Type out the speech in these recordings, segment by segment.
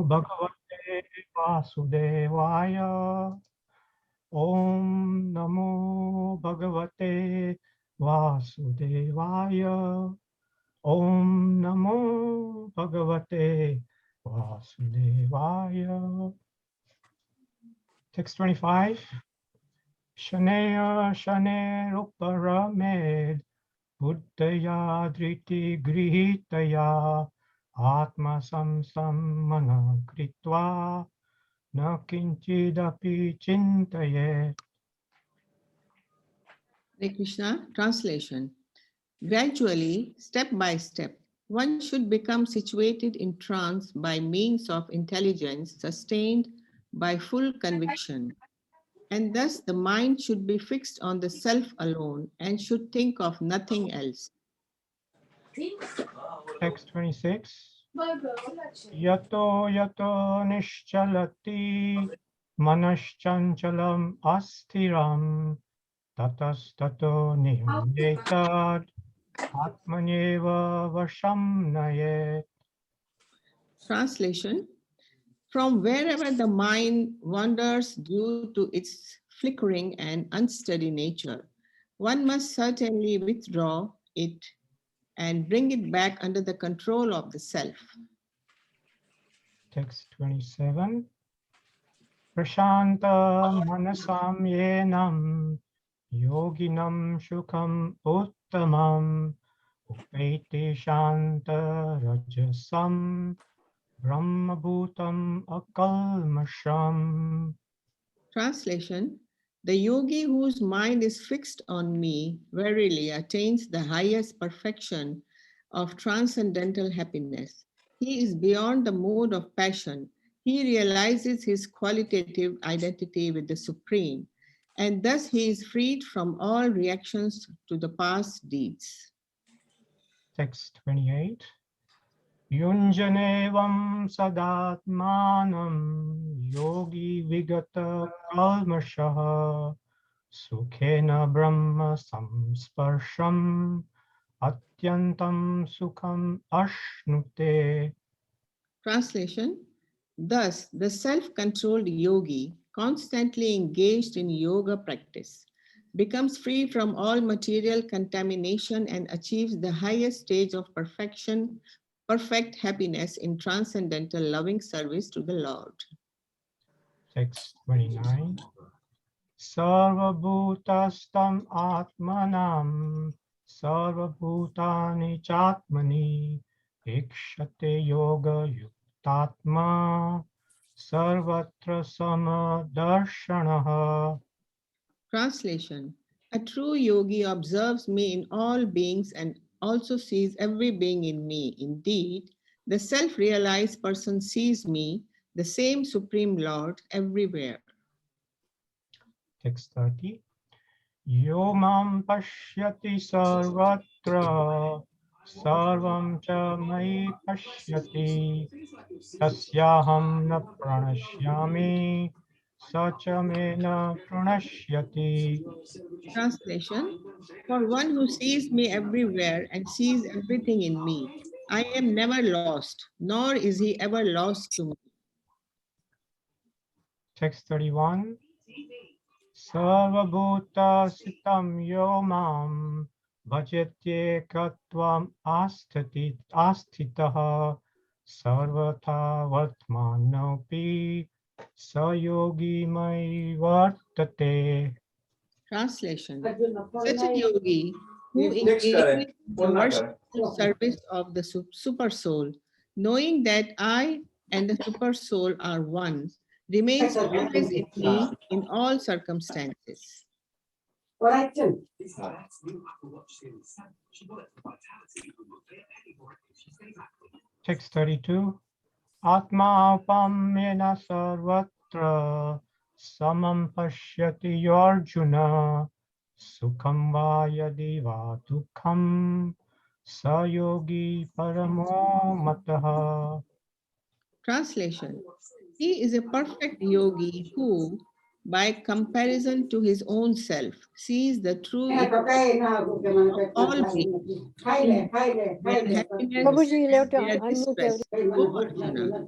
Bhagavate Vasudevaya. Om Namo Bhagavate Vasudevaya. Om Namo Bhagavate Vasudevaya. Text 25. Shaneya Shane Ruparamed Buddhaya Driti Grihitaya Atma Samsamana Kritva Na Kinchidapi Chintaye. Hare Krishna. Translation. Gradually, step by step, one should become situated in trance by means of intelligence sustained by full conviction. And thus the mind should be fixed on the self alone and should think of nothing else. Text 26. Yato yato nischalati manaschanchalam astiram tatas tato nimyetad atmanyeva vasham nayet. Translation. From wherever the mind wanders due to its flickering and unsteady nature, one must certainly withdraw it and bring it back under the control of the self. Text 27. Prashanta manasam yenam yoginam shukam uttamam upeti shanta rajasam brahmabhutam akalmasham. Translation. The yogi whose mind is fixed on me verily attains the highest perfection of transcendental happiness. He is beyond the mode of passion. He realizes his qualitative identity with the Supreme, and thus he is freed from all reactions to the past deeds. Text 28. Yunjanevam sadatmanam yogi vigata kalmashaha sukhena brahma samsparsham atyantam sukham ashnute. Translation. Thus, the self-controlled yogi, constantly engaged in yoga practice, becomes free from all material contamination and achieves the highest stage of perfection, perfect happiness in transcendental loving service to the Lord. Text 29. Sarvabhutastam atmanam sarvabhutani chatmani ikshate yoga yuktatma sarvatra samadarshanaha. Translation. A true yogi observes me in all beings and also sees every being in me. Indeed, the self-realized person sees me, the same Supreme Lord, everywhere. Text 30. Yo mam pashyati sarvatra sarvam cha mai pashyati tasyaham na pranashyami sacha me na pranashyati. Translation. For one who sees me everywhere and sees everything in me, I am never lost, nor is he ever lost to me. Text 31. Sarvabhuta sitam yo mam bhajatye katvam astitaha sarvatha vartmanopi sayogi mai vartate. Translation. Such a yogi who engages in the worshipful service of the super soul, knowing that I and the super soul are one, remains always in me in all circumstances. Text 32. Atma upamena sarvatra samam pashyati arjuna sukham va yadi va dukham sayogi paramo mataha. Translation. He is a perfect yogi who, by comparison to his own self, sees the true equality of all beings. Indeed, where happiness Prabhuji, and later, where unmute distress, everyone. O Arjuna.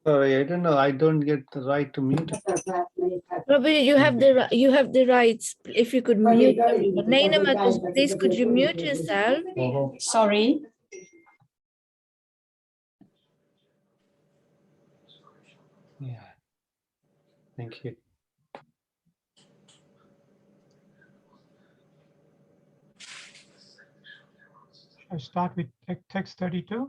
Sorry, I don't know. I don't get the right to mute. Prabhu, you have the rights. If you could mute everyone. Naina Matas, please could you mute yourself? Sorry. Yeah. Thank you. I start with text 32.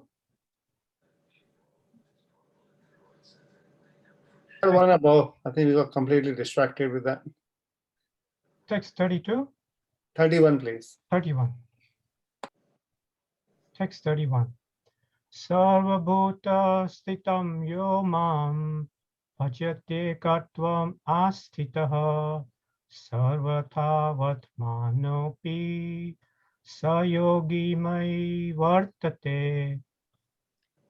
One above. I think we got completely distracted with that. Text 32. 31, please. 31. Text 31. Sarvabhuta stitam yo mam bhajate katvam astitaha sarvathavatmanopi sayogi mai vartate.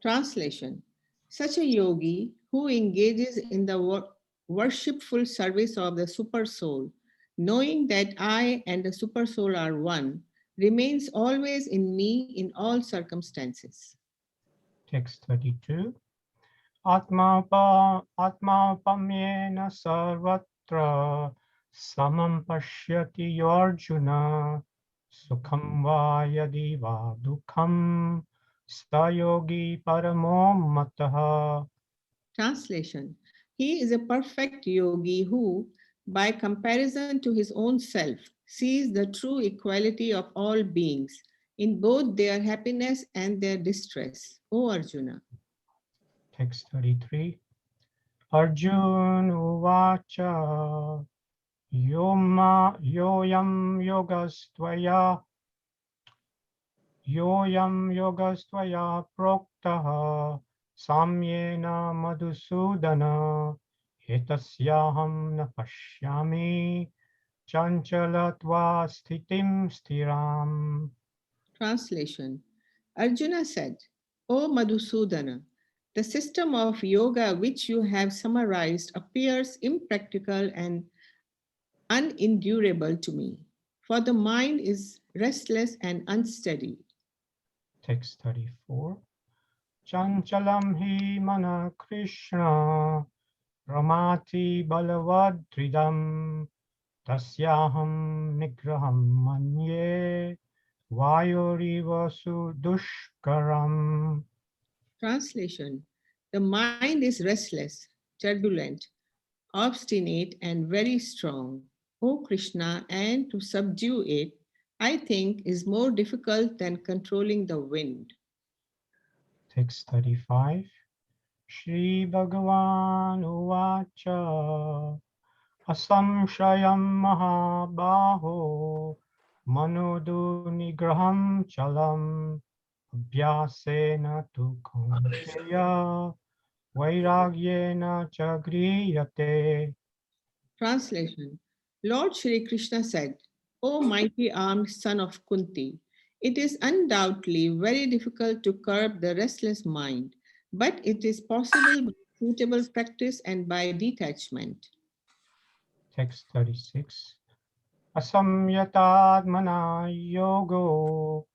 Translation. Such a yogi who engages in the worshipful service of the super soul, knowing that I and the super soul are one, remains always in me in all circumstances. Text 32. Atma pamyena sarvatra samam pashyati Arjuna sukham va yadi va dukham sayogi paramo mataha. Translation. He is a perfect yogi who, by comparison to his own self, sees the true equality of all beings in both their happiness and their distress. O Arjuna. Text 33. Arjun uvacha yoyam yogastvaya proktaha samyena madhusudana etasyaham na pashyami chanchalatva sthitim stiram. Translation. Arjuna said, O Madhusudana, the system of yoga which you have summarized appears impractical and unendurable to me, for the mind is restless and unsteady. Text 34. Chanchalam hi mana Krishna ramati balavadridam tasyaham nigraham manye vayoriva sudushkaram. Translation. The mind is restless, turbulent, obstinate, and very strong. O Krishna, and to subdue it, I think, is more difficult than controlling the wind. Text 35. Shri Bhagavan Uvacha Asamshayam Mahabaho Manodu Nigraham Chalam Abhyasena tu Kaunteya Vairagyena Chagriyate. Translation. Lord Shri Krishna said, O mighty armed son of Kunti, it is undoubtedly very difficult to curb the restless mind, but it is possible by suitable practice and by detachment. Text 36. Asamyatadmana yogo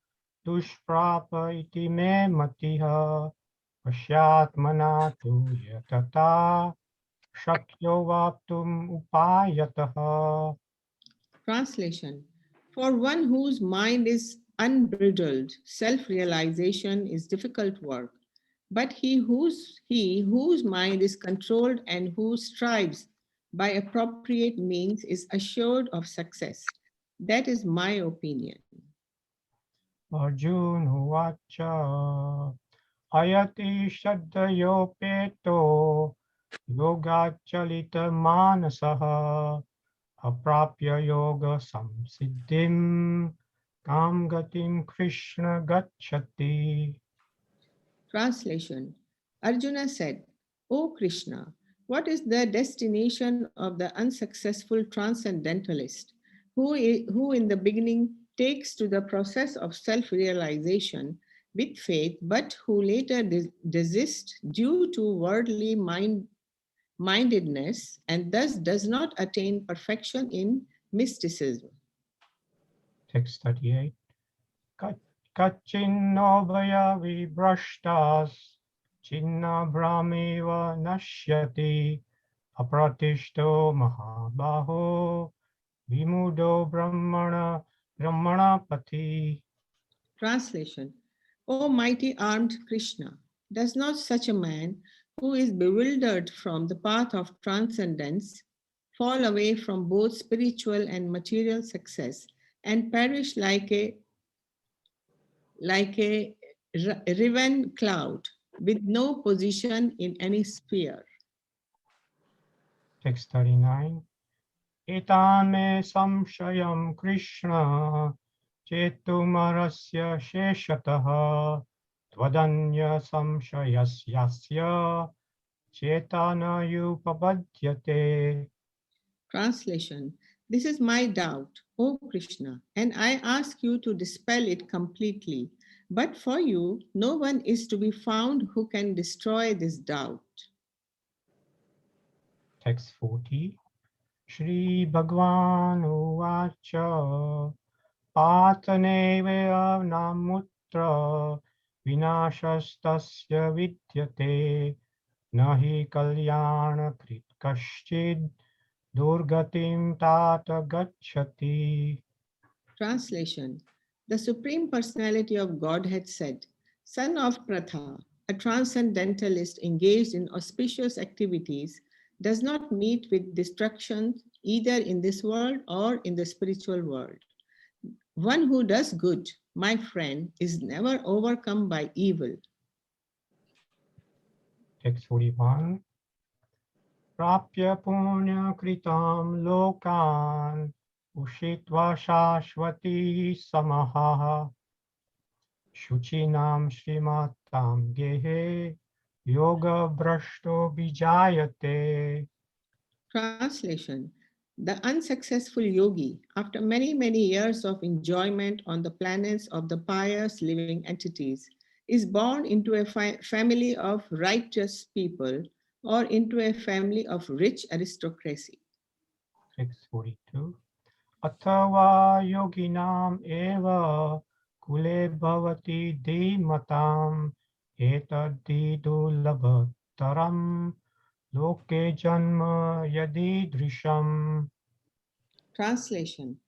dushprapa iti me matiha pashyatmana tu yatata shakyo vaptum upayataha. Translation. For one whose mind is unbridled, self-realization is difficult work. But he whose mind is controlled and who strives by appropriate means is assured of success. That is my opinion. Arjun Vacha Ayati Shaddayopeto Yogachalita Manasaha Aprapya Yoga Samsiddhim Kam Gatim Krishna Gachati. Translation. Arjuna said, O Krishna, what is the destination of the unsuccessful transcendentalist who in the beginning takes to the process of self-realization, with faith, but who later desist due to worldly mindedness and thus does not attain perfection in mysticism. Text 38. Kachinno bhaya vibrashtas chinna brahmeva nashyati apratishto mahabaho vimudo brahmana pati. Translation: O mighty armed Krishna, does not such a man who is bewildered from the path of transcendence fall away from both spiritual and material success and perish like a riven cloud with no position in any sphere? Text 39. Etan me samshayam Krishna chetumarasya sheshataha tvadanya samshayasyasya chetana yupapadyate. Translation: This is my doubt, O Krishna, and I ask you to dispel it completely. But for you, no one is to be found who can destroy this doubt. Text 40. Shri Bhagwan Uvacha Pataneva Namutra Vinashastasya Vidyate Nahi Kalyana Krit Kashchid Durgatim Tata Gachati. Translation: The Supreme Personality of Godhead said, Son of Pratha, a transcendentalist engaged in auspicious activities, does not meet with destruction either in this world or in the spiritual world. One who does good, my friend, is never overcome by evil. Text 41. Prapya Punya Kritam Lokan Ushitva Shashvati Samaha Shuchinam Srimatam Gehe Yoga Brashto Bijayate. Translation: The unsuccessful yogi, after many, many years of enjoyment on the planets of the pious living entities, is born into a family of righteous people or into a family of rich aristocracy. 642. Athava yoginam eva kule bhavati dhimatam etadhidu labhataram loke janma yadidrisham. Translation: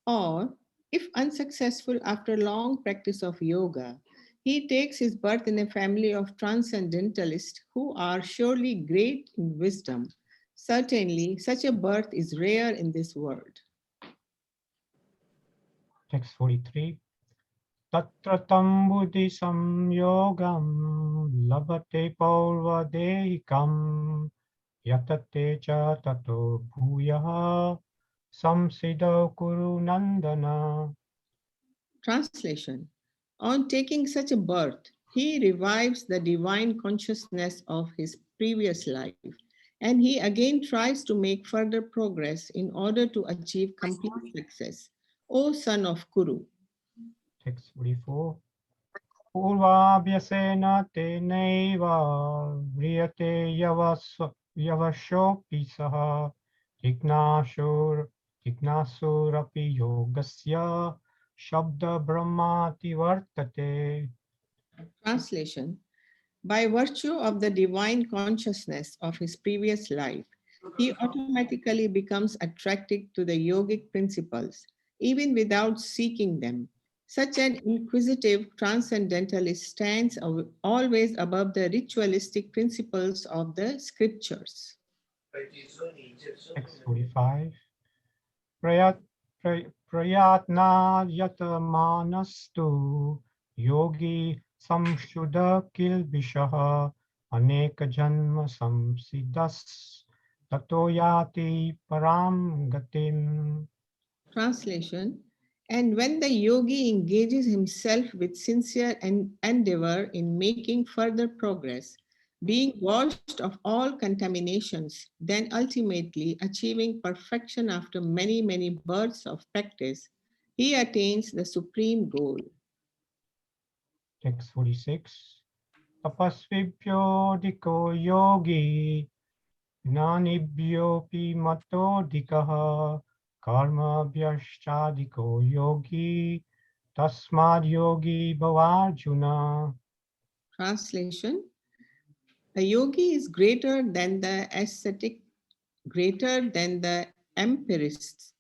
Or, if unsuccessful after long practice of yoga, he takes his birth in a family of transcendentalists who are surely great in wisdom. Certainly, such a birth is rare in this world. Text 43. Tatra tam buddhi samyogam labhate paurvadehikam yatate cha tato bhuyaha samsiddho kuru nandana. Translation: On taking such a birth, he revives the divine consciousness of his previous life, and he again tries to make further progress in order to achieve complete success. O son of Kuru. Text 44. Purvabhyasena tenaiva vriyate yavashopi saha jignasurapi yogasya shabda brahmati vartate. Translation: By virtue of the divine consciousness of his previous life, he automatically becomes attracted to the yogic principles, even without seeking them. Such an inquisitive transcendentalist stands always above the ritualistic principles of the scriptures. Text 45. Prayat, prayatna yatamanastu yogi samshuddha kilbishaha aneka janma samsiddhas tato yati param gatim. Translation: And when the yogi engages himself with sincere endeavor in making further progress, being washed of all contaminations, then ultimately achieving perfection after many, many births of practice, he attains the supreme goal. Text 46. Tapasvibhyodiko yogi gnanibhyopi matodikaha karma vyashchadiko yogi tasmad yogi bhavarjuna. Translation: a yogi is greater than the ascetic, greater than the empiricist,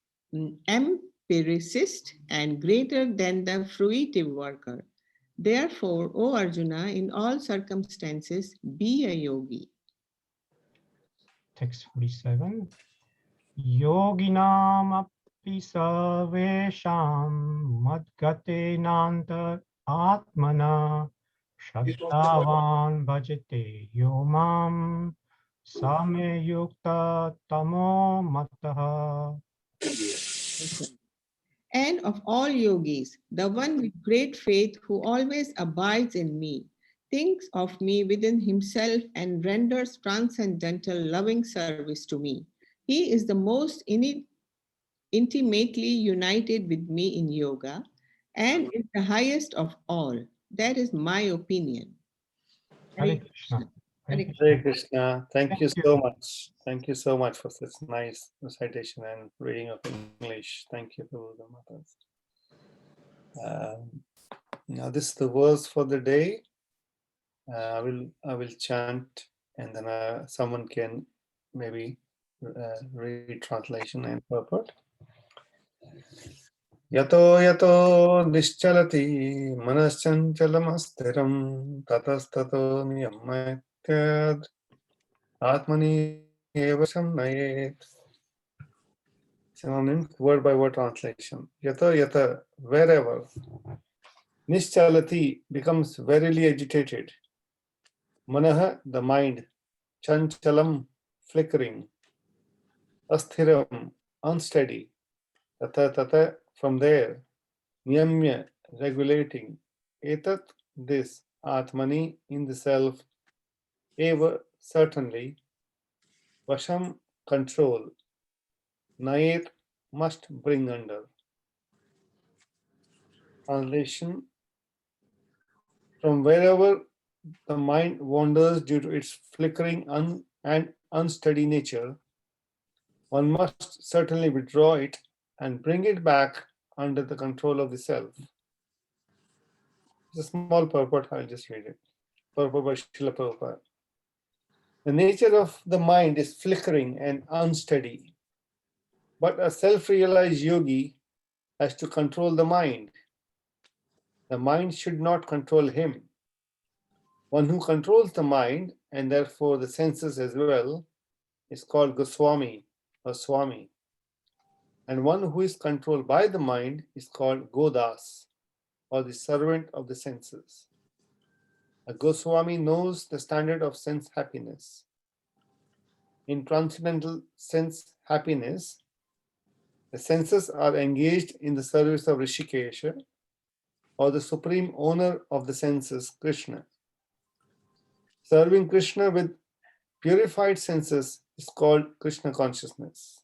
and greater than the fruitive worker. Therefore, O Arjuna, in all circumstances, be a yogi. Text 47. Yoginam api sarvesham madgatenanta atmana shraddhavan bhajate yomam same yukta tamo mataha. And of all yogis, the one with great faith who always abides in me, thinks of me within himself and renders transcendental loving service to me. He is the most intimately united with me in yoga and is the highest of all. That is my opinion. Hare Krishna. Hare Hare Krishna. Hare Krishna. Thank you Thank so much. Thank you so much for such nice recitation and reading of English. Thank you, Prabhu. Now this is the verse for the day. I will chant, and then someone can maybe read translation and purport. Yato yato nischalati manaschanchalamastiram tatastato niyamatyad atmani evasam nayet. Synonym, word by word translation. Yato yata, wherever. Nischalati becomes verily agitated. Manaha, the mind. Chanchalam, flickering. Asthiram, unsteady. Tata tata, from there. Niyamya, regulating. Etat, this. Atmani, in the self. Eva, certainly. Vasham, control. Nayet, must bring under. Translation: from wherever the mind wanders due to its flickering and unsteady nature, one must certainly withdraw it and bring it back under the control of the self. It's a small purport, I'll just read it. Purport by Srila Prabhupada. The nature of the mind is flickering and unsteady, but a self-realized yogi has to control the mind. The mind should not control him. One who controls the mind, and therefore the senses as well, is called Goswami or Swami. And one who is controlled by the mind is called Godas, or the servant of the senses. A Goswami knows the standard of sense happiness. In transcendental sense happiness, the senses are engaged in the service of Rishikesha, or the supreme owner of the senses, Krishna. Serving Krishna with purified senses is called Krishna consciousness.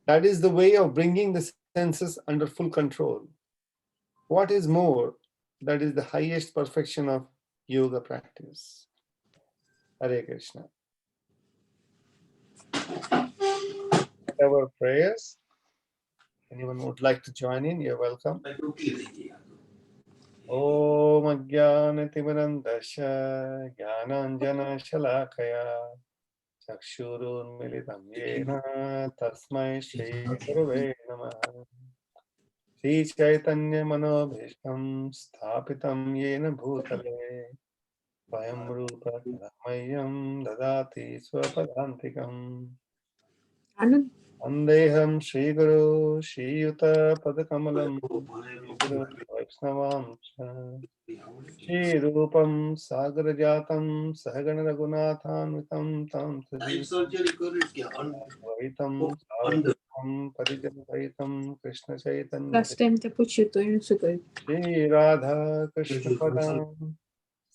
That is the way of bringing the senses under full control. What is more, that is the highest perfection of yoga practice. Hare Krishna. Our prayers. Anyone would like to join in, you're welcome. Om Ajnanatimirandasya Jnananjana Shalakaya Chakshurun Militam Yena Tasmai Shri Gurave Namaha. Shri Chaitanya Manobhishtam Sthapitam Yena Bhutale Swayam Rupa Ramayam Dadati Swapadantikam Andeham Shri Guru Shri Yuta Padakamalam Shri Guru Vaisnavam Shri Rupam Sagarajatam Sahagana Raghunathanvitam Tam Vaitam Savadam Parijapaitam Krishna Chaitanya Last time te počuto in super. Shri Radha Krishna Padam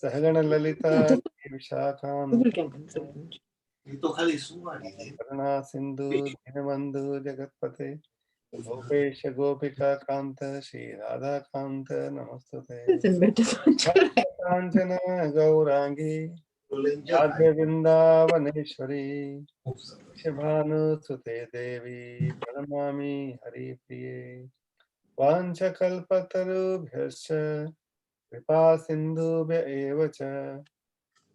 Sahagana Lalita Vishakam Karuna Sindhu Dinabandhu Jagatpate Gopesha Gopika Kanta Shri Radha Kanta It's Namastute. in better Kanchana Gaurangi Radhe Vrindavaneshwari Shabhanu Sute Devi Pranamami Hari Priye Vanchakalpatarubhyascha Kripa Sindhubhya eva cha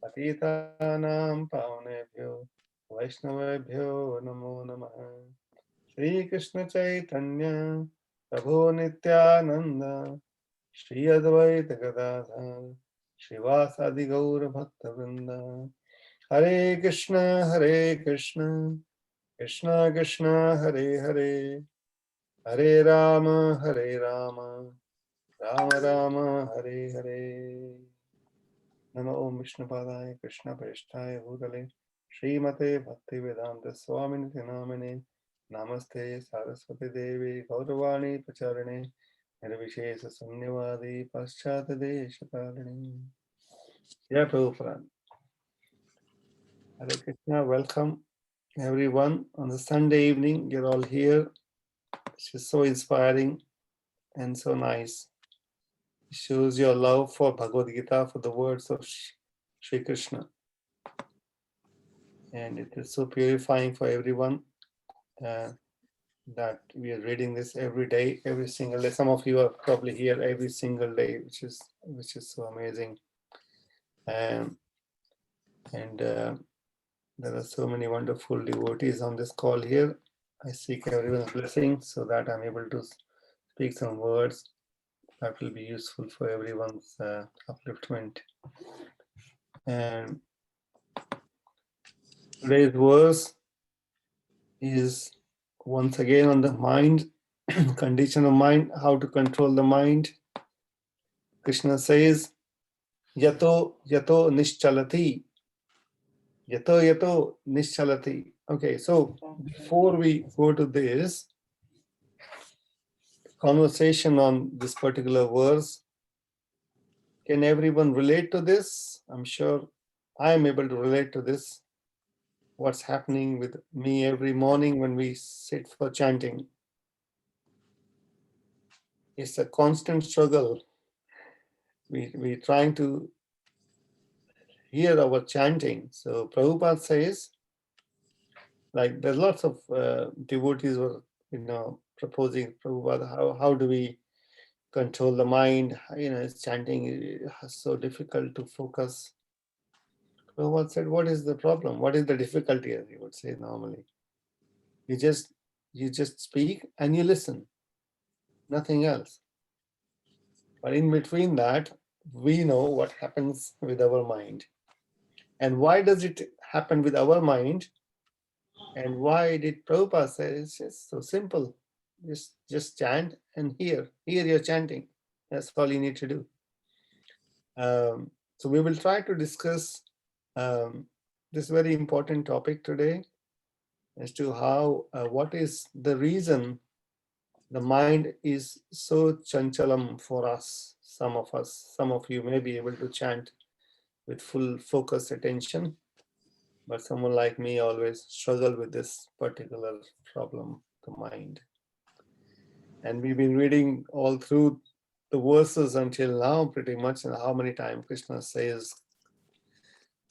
Patitanam Pavanebhyo Vaishnavebhyo Namo Namaha. Shri Krishna Chaitanya Prabhu Nityananda Shri Advaita Gadadhar Srivasadi Gaura Bhakta Vrinda. Hare Krishna Krishna Krishna Hare Hare Hare Rama Rama Rama Hare Hare. Namo Om Vishnu Padaya Krishna Preshthaya Bhutale Srimate Bhaktivedanta Swamini Namine Namaste Saraswati Devi Gauravani Pacharane Nirvishesa Sunyavadi Paschata Deshakalini. Yeah, Prabhupada. Hare Krishna, welcome everyone on the Sunday evening. You're all here. This is so inspiring and so nice. It shows your love for Bhagavad Gita, for the words of Sri Krishna. And it is so purifying for everyone that we are reading this every day, every single day. Some of you are probably here every single day, which is so amazing. And there are so many wonderful devotees on this call here. I seek everyone's blessing so that I'm able to speak some words that will be useful for everyone's upliftment. And today's verse is once again on the mind, condition of mind, how to control the mind. Krishna says, Yato nischalati. Yato nischalati. Okay, so before we go to this conversation on this particular verse, can everyone relate to this? I'm sure I am able to relate to this. What's happening with me every morning when we sit for chanting? It's a constant struggle. We're trying to hear our chanting. So Prabhupada says, like there's lots of devotees were, proposing, Prabhupada, how do we control the mind? It's chanting is so difficult to focus. Prabhupada said, what is the problem? What is the difficulty, as he would say normally? You just speak and you listen, nothing else. But in between that, we know what happens with our mind. And why does it happen with our mind? And why did Prabhupada say it's just so simple? Just chant and hear your chanting. That's all you need to do. So we will try to discuss this very important topic today as to how, what is the reason the mind is so chanchalam for us. Some of you may be able to chant with full focus attention, but someone like me always struggle with this particular problem, the mind. And we've been reading all through the verses until now pretty much, and how many times Krishna says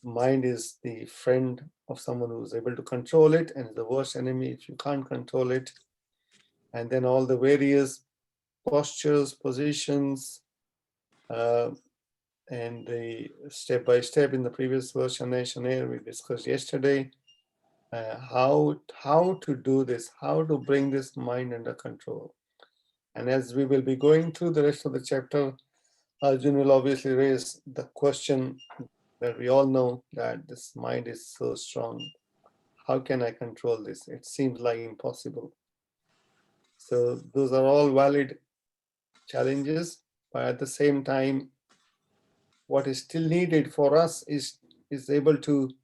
mind is the friend of someone who's able to control it, and the worst enemy if you can't control it. And then all the various postures, positions, and the step by step in the previous verse, Shanae, we discussed yesterday, how to do this, how to bring this mind under control. And as we will be going through the rest of the chapter, Arjun will obviously raise the question that we all know, that this mind is so strong. How can I control this? It seems like impossible. So those are all valid challenges, but at the same time, what is still needed for us is able to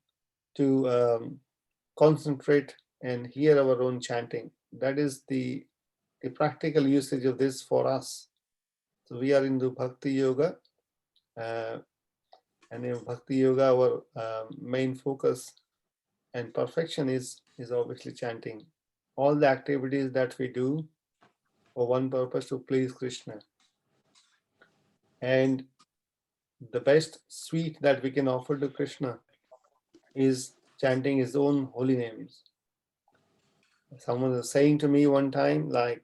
concentrate and hear our own chanting. That is the practical usage of this for us. So we are into Bhakti Yoga, and in Bhakti Yoga, our main focus and perfection is obviously chanting. All the activities that we do for one purpose, to please Krishna. And the best sweet that we can offer to Krishna is chanting his own holy names. Someone was saying to me one time, like,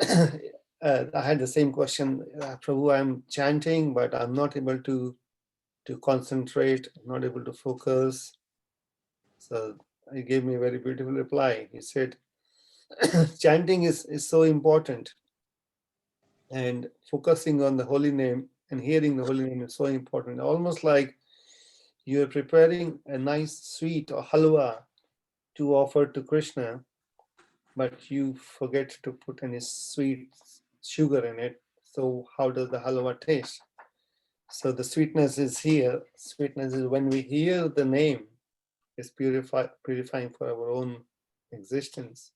I had the same question, Prabhu, I'm chanting, but I'm not able to concentrate, I'm not able to focus. So he gave me a very beautiful reply. He said, chanting is so important, and focusing on the holy name and hearing the holy name is so important. Almost like you're preparing a nice sweet or halwa to offer to Krishna, but you forget to put any sweet sugar in it. So how does the halwa taste? So the sweetness is here. Sweetness is when we hear the name, is purifying for our own existence.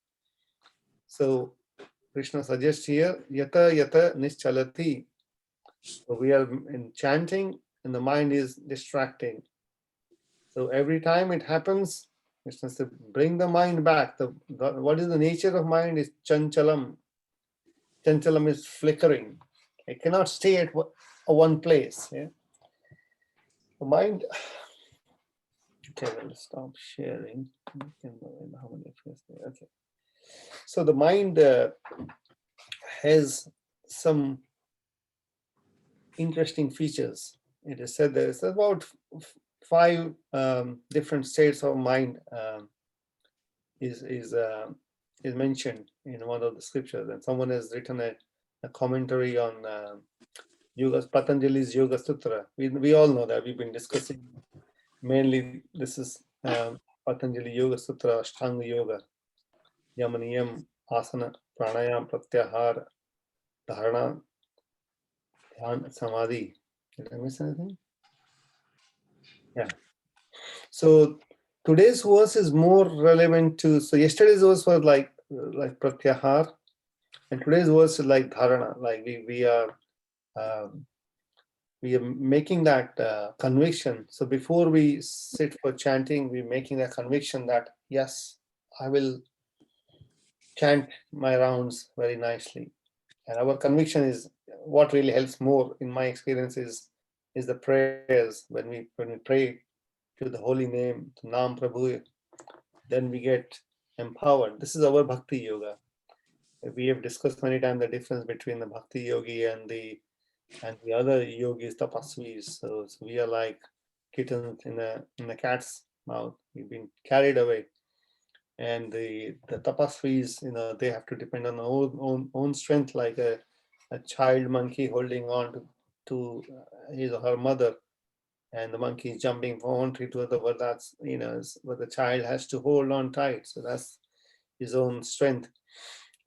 So Krishna suggests here, yata yata nischalati. So we are in chanting and the mind is distracting. So every time it happens, Krishna said, bring the mind back. What is the nature of mind is chanchalam. Chanchalam is flickering. It cannot stay at one place. Yeah? The mind. Okay, we'll stop sharing. Okay. So the mind has some interesting features. It is said there's about 5 different states of mind is mentioned in one of the scriptures, and someone has written a commentary on Patanjali's Yoga Sutra. We all know that we've been discussing. Mainly, this is Patanjali Yoga Sutra, Ashtanga Yoga, Yamaniyam, Asana, Pranayam, Pratyahara, Dharana, Dhyan, Samadhi. Did I miss anything? Yeah. So today's verse is more relevant to. So yesterday's verse was like Pratyahara, and today's verse is like Dharana. Like we are making that conviction. So before we sit for chanting, we're making that conviction that yes, I will chant my rounds very nicely. And our conviction is what really helps more, in my experience, is the prayers. When we pray to the holy name, to Nam Prabhu, then we get empowered. This is our bhakti yoga. We have discussed many times the difference between the bhakti yogi and the other yogis, tapasvis. So we are like kittens in a cat's mouth. We've been carried away. And the tapasvis, they have to depend on their own strength, like a child monkey holding on to his or her mother, and the monkey is jumping from one tree to the other. That's what the child has to hold on tight. So that's his own strength.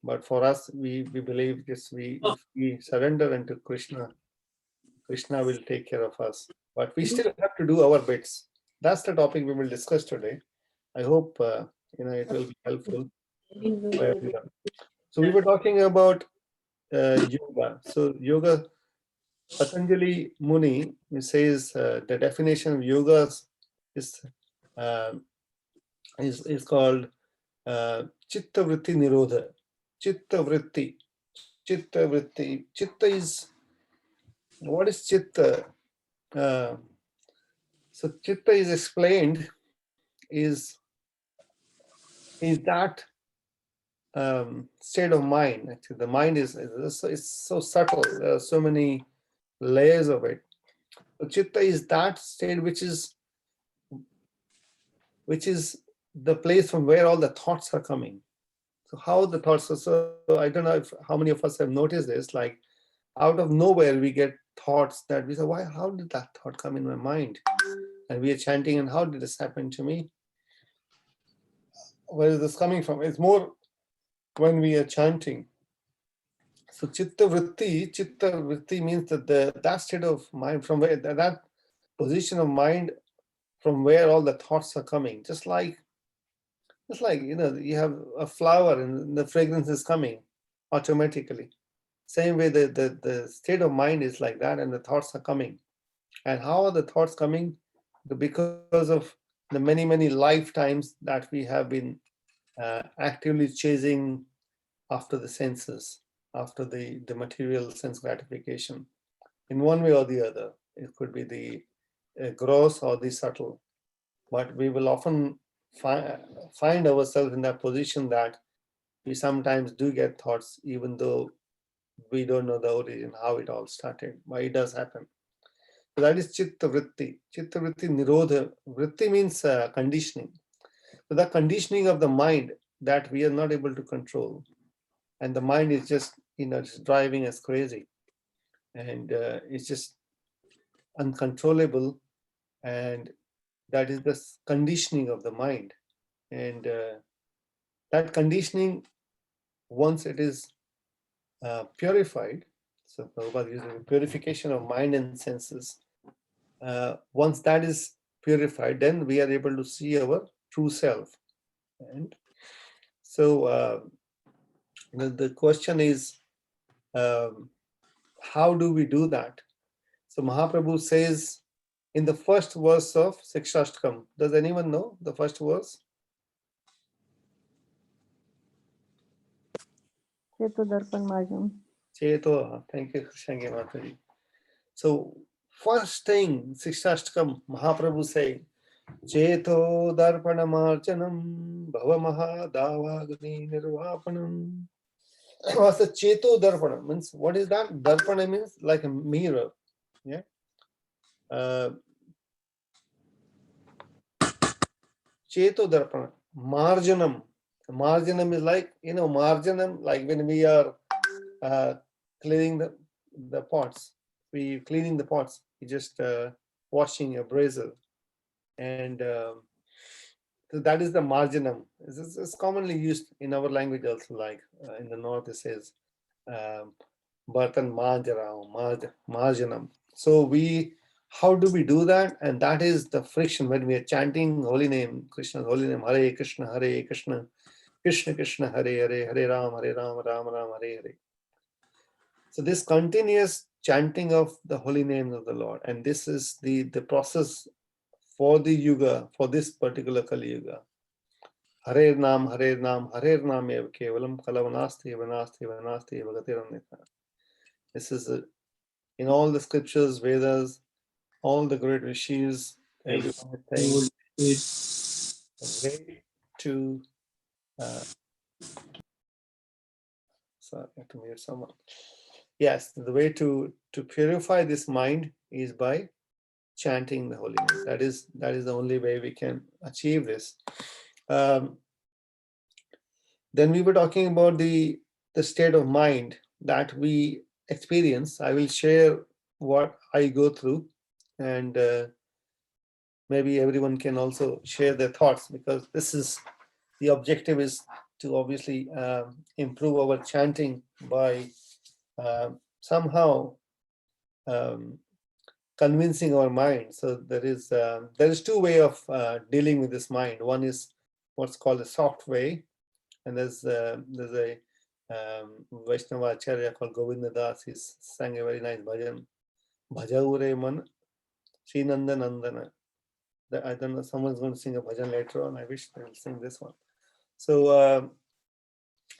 But for us, we believe this: if we surrender into Krishna, Krishna will take care of us. But we still have to do our bits. That's the topic we will discuss today. I hope it will be helpful for everyone. So we were talking about yoga. So yoga, Patanjali Muni says the definition of yoga is called Chitta Vritti Nirodha. Chitta Vritti. Chitta Vritti. Chitta is, what is Chitta? So Chitta is explained is that state of mind. Actually, the mind is so subtle. There are so many layers of it. So Chitta is that state which is the place from where all the thoughts are coming. So how the thoughts are, so I don't know how many of us have noticed this, like out of nowhere we get thoughts that we say, how did that thought come in my mind? And we are chanting, and how did this happen to me? Where is this coming from? It's more when we are chanting. So Chitta Vritti means that that state of mind, from where that position of mind from where all the thoughts are coming. Just like you have a flower and the fragrance is coming automatically. Same way the state of mind is like that, and the thoughts are coming. And how are the thoughts coming? Because of the many lifetimes that we have been actively chasing after the senses, after the material sense gratification, in one way or the other. It could be the gross or the subtle, but we will often find ourselves in that position that we sometimes do get thoughts, even though we don't know the origin, how it all started, why it does happen. So that is chitta vritti. Chitta vritti nirodha. Vritti means conditioning. So the conditioning of the mind that we are not able to control, and the mind is just just driving us crazy, and it's just uncontrollable, and that is the conditioning of the mind. And that conditioning, once it is purified, so Prabhupada uses purification of mind and senses. Once that is purified, then we are able to see our true self. And so the question is, how do we do that? So Mahaprabhu says in the first verse of Sikshashtakam, does anyone know the first verse? Cheto Darpan Marjam. Cheto, thank you, Shangi Mataji. So first thing, Sikshashtakam, Mahaprabhu saying, Cheto Darpana Marchanam Bhava Mahadavagni Nirvapanam. What's the Cheto Darpana? Means, what is that? Darpana means like a mirror. Yeah. Cheto Darpana. Marjanam. Marjanam is like, marjanam, like when we are cleaning the pots. We cleaning the pots. We just washing a brazier. And so that is the marjanam. It's commonly used in our language also, like in the north it says Bartan marjanam. So how do we do that? And that is the friction when we are chanting holy name, Krishna's holy name, Hare Krishna, Krishna Krishna, Hare Hare Ram, Ram Ram, Hare Hare. So this continuous chanting of the holy names of the Lord, and this is the process for the yuga, for this particular Kali Yuga. Hare Nam, Hare Nam, Hare Nam eva kevalam kalavanasti vanasti vanasti vagatirannita. This is in all the scriptures, Vedas, all the great rishis, everyone is saying way to sorry, I have to mute someone. Yes, the way to purify this mind is by chanting the holy name. That is the only way we can achieve this. Then we were talking about the state of mind that we experience. I will share what I go through, and maybe everyone can also share their thoughts, because this is the objective, is to obviously improve our chanting by somehow convincing our mind. So there is two ways of dealing with this mind. One is what's called a soft way, and there's a Vaishnava Acharya called Govinda Das. He sang a very nice bhajan, Bhajaure Man Sri Nanda Nandana. I don't know, someone's going to sing a bhajan later on. I wish they will sing this one. So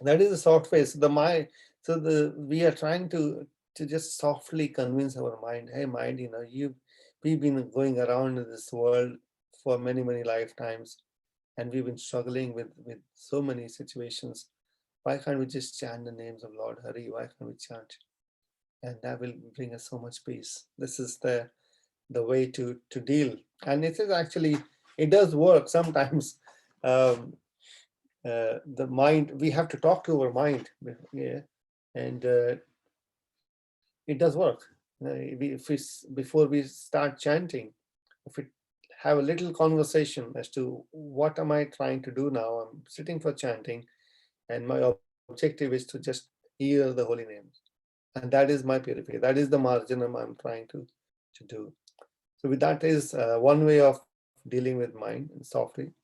that is the soft way. So the mind. So we are trying to just softly convince our mind. Hey, mind, we've been going around in this world for many lifetimes, and we've been struggling with so many situations. Why can't we just chant the names of Lord Hari? Why can't we chant? And that will bring us so much peace. This is the way to deal. And it is actually, it does work sometimes. The mind, we have to talk to our mind, yeah, and it does work. Before we start chanting, if we have a little conversation as to what am I trying to do now? I'm sitting for chanting, and my objective is to just hear the holy names, and that is my purification. That is the marjanam I'm trying to do. So with that is one way of dealing with mind softly.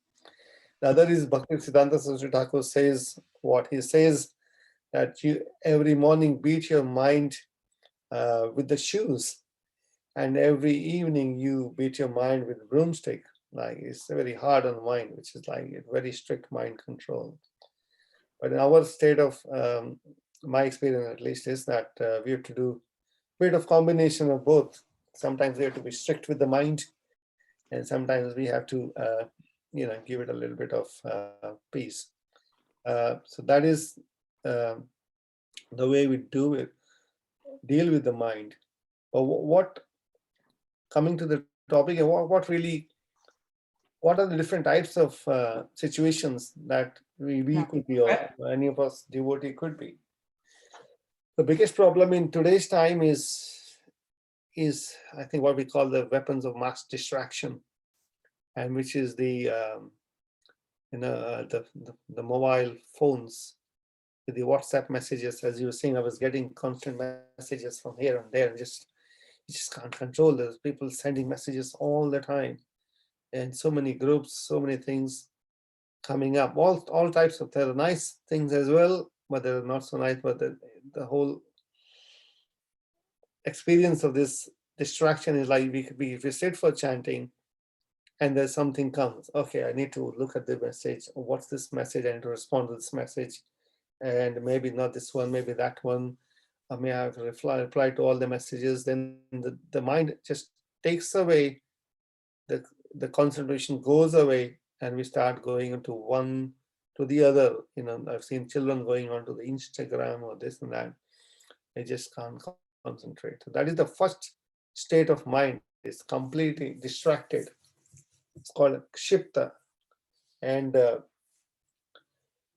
The other is Bhakti-Siddhanta Saraswati Thakur says what he says, that you every morning beat your mind with the shoes, and every evening you beat your mind with a broomstick. Like, it's very hard on the mind, which is like a very strict mind control. But in our state of, my experience at least, is that we have to do a bit of combination of both. Sometimes we have to be strict with the mind, and sometimes we have to, give it a little bit of peace. So that is the way we deal with the mind. But what coming to the topic, what are the different types of situations that we could be, or any of us devotee could be? The biggest problem in today's time is I think what we call the weapons of mass distraction, and which is the mobile phones, with the WhatsApp messages. As you were saying, I was getting constant messages from here and there, and you just can't control those people sending messages all the time, and so many groups, so many things coming up, all types of. There are nice things as well, but they're not so nice. But the whole experience of this distraction is like if we sit for chanting, and there's something comes. Okay, I need to look at the message. What's this message? I need to respond to this message, and maybe not this one, maybe that one. I may have to reply to all the messages. Then the mind just takes away. The concentration goes away, and we start going into one to the other. I've seen children going onto the Instagram or this and that. They just can't concentrate. So that is the first state of mind. It's completely distracted. It's called kshipta. And the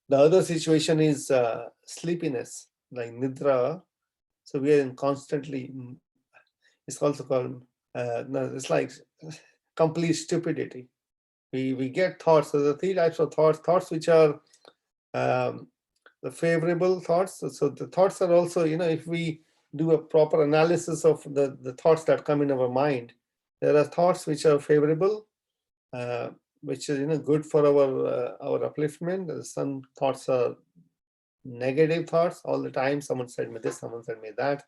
other situation is sleepiness, like nidra. So we are in constantly. It's also called. No, it's like complete stupidity. We get thoughts. So the three types of thoughts which are the favorable thoughts. So the thoughts are also, if we do a proper analysis of the thoughts that come in our mind, there are thoughts which are favorable, which is good for our upliftment. Some thoughts are negative thoughts all the time. Someone said me this, someone said me that.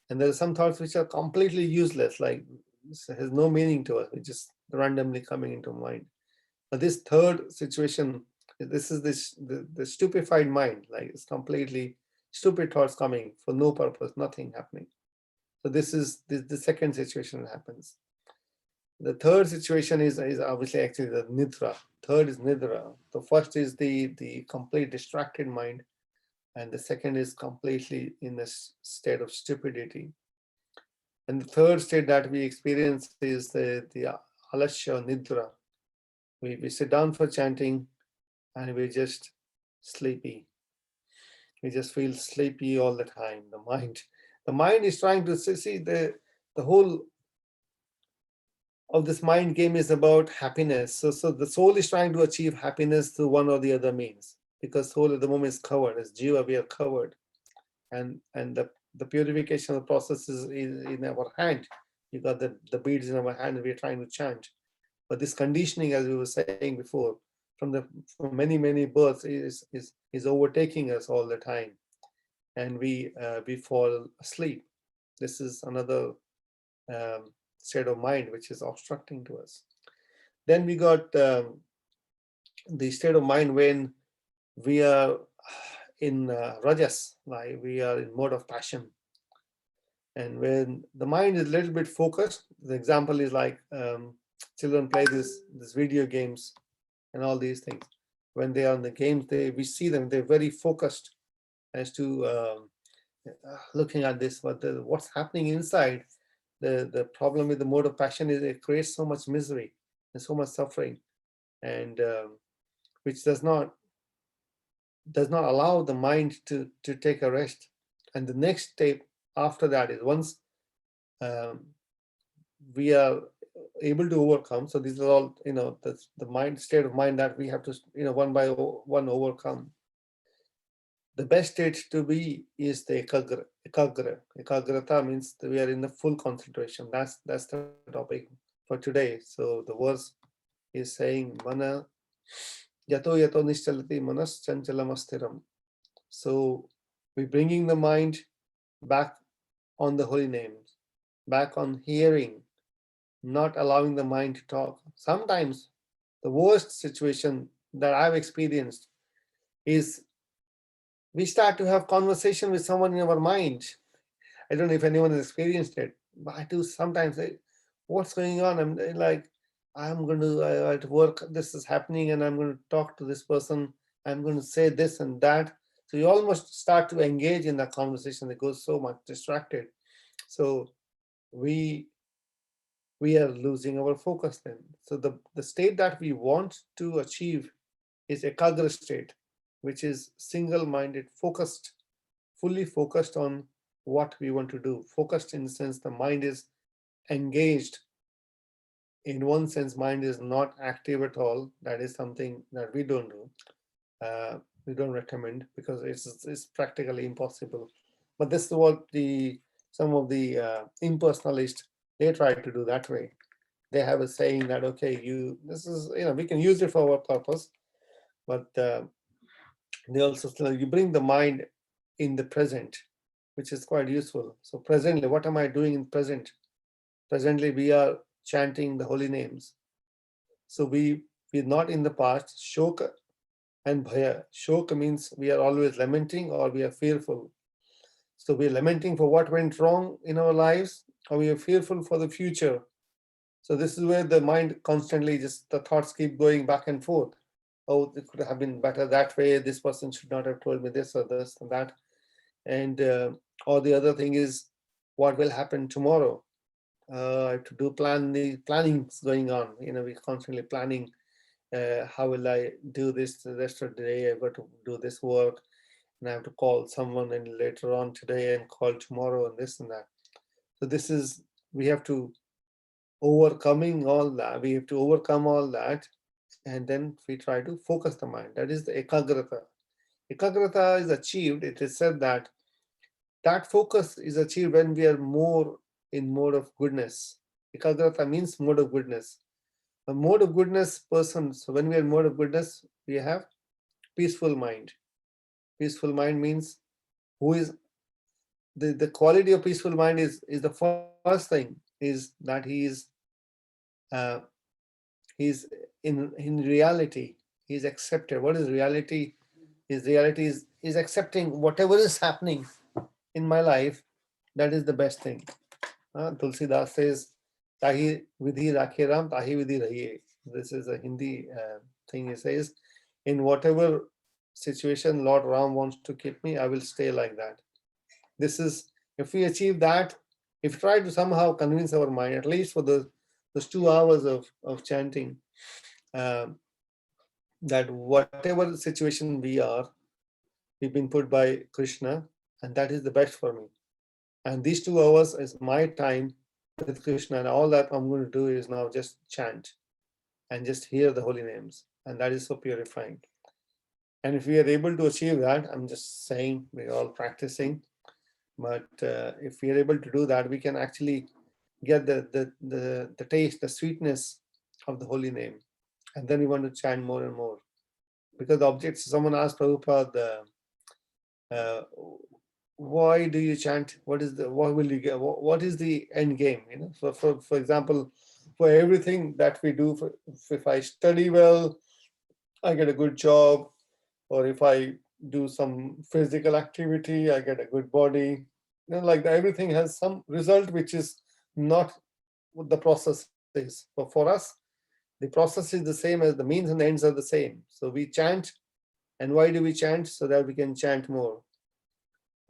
And there are some thoughts which are completely useless, like this has no meaning to us. It's just randomly coming into mind. But this third situation, this is the stupefied mind, like it's completely stupid thoughts coming for no purpose, nothing happening. So this is the second situation that happens. The third situation is obviously actually the nidra. Third is nidra. The first is the complete distracted mind, and the second is completely in a state of stupidity. And the third state that we experience is the alasya nidra. We sit down for chanting, and we're just sleepy. We just feel sleepy all the time. The mind is trying to see the whole of this mind game is about happiness. So the soul is trying to achieve happiness through one or the other means, because soul at the moment is covered. As jiva, we are covered, and the purification process is in our hand. You got the beads in our hand, and we're trying to chant. But this conditioning, as we were saying before, from many births is overtaking us all the time, and we fall asleep. This is another state of mind which is obstructing to us. Then we got the state of mind when we are in rajas, like we are in mode of passion, and when the mind is a little bit focused. The example is like children play this video games and all these things. When they are in the games, we see them, they're very focused as to looking at this, what's happening inside. The problem with the mode of passion is it creates so much misery and so much suffering, and which does not allow the mind to take a rest. And the next step after that is once we are able to overcome. So these are all, the mind state of mind that we have to, one by one overcome. The best state to be is the ekagra. Ekagrata means that we are in the full concentration. That's the topic for today. So the verse is saying, Mana yato nishchalati manas chanchalamastheram. So we're bringing the mind back on the holy names, back on hearing, not allowing the mind to talk. Sometimes the worst situation that I've experienced is we start to have conversation with someone in our mind. I don't know if anyone has experienced it, but I do sometimes say, what's going on? I'm like, I'm going to at work, this is happening, and I'm going to talk to this person. I'm going to say this and that. So you almost start to engage in that conversation that goes so much distracted. So we are losing our focus then. So the state that we want to achieve is ekagra state, which is single-minded, focused, fully focused on what we want to do. Focused in the sense the mind is engaged. In one sense, mind is not active at all. That is something that we don't do. We don't recommend because it's practically impossible. But this is what some of the impersonalists, they try to do that way. They have a saying that, okay, this is, we can use it for our purpose, but they also say you bring the mind in the present, which is quite useful. So presently, what am I doing in present? Presently, we are chanting the holy names. So we're not in the past. Shoka and bhaya. Shoka means we are always lamenting or we are fearful. So we're lamenting for what went wrong in our lives, or we are fearful for the future. So this is where the mind constantly the thoughts keep going back and forth. Oh, it could have been better that way. This person should not have told me this or this and that. And or the other thing is, what will happen tomorrow? I have to do planning's going on. We're constantly planning. How will I do this the rest of the day? I've got to do this work, and I have to call someone and later on today and call tomorrow and this and that. So we have to overcoming all that. We have to overcome all that, and then we try to focus the mind. That is the ekagrata. Ekagrata is achieved. It is said that focus is achieved when we are more in mode of goodness. Ekagrata means mode of goodness. A mode of goodness person. So when we are in mode of goodness, we have peaceful mind. Peaceful mind means who is the quality of peaceful mind is the first thing is that he's in reality. He's accepted. What is reality? His reality is accepting whatever is happening in my life. That is the best thing. Tulsidas says, "Tahi vidhi rakhe ram, tahi vidhi rahiye." This is a Hindi thing. He says, in whatever situation Lord Ram wants to keep me, I will stay like that. This is, if we achieve that, if we try to somehow convince our mind, at least for those 2 hours of chanting, that whatever situation we are, we've been put by Krishna, and that is the best for me. And these 2 hours is my time with Krishna, and all that I'm going to do is now just chant and just hear the holy names, and that is so purifying. And if we are able to achieve that, I'm just saying we're all practicing, but if we are able to do that, we can actually get the taste, the sweetness of the holy name, and then we want to chant more and more. Because the objects, someone asked Prabhupada, why do you chant? What will you get? What is the end game? For example, for everything that we do, if I study well, I get a good job, or if I do some physical activity, I get a good body. Like that, everything has some result which is not what the process is. But for us, the process is the same as the means and the ends are the same. So we chant. And why do we chant? So that we can chant more.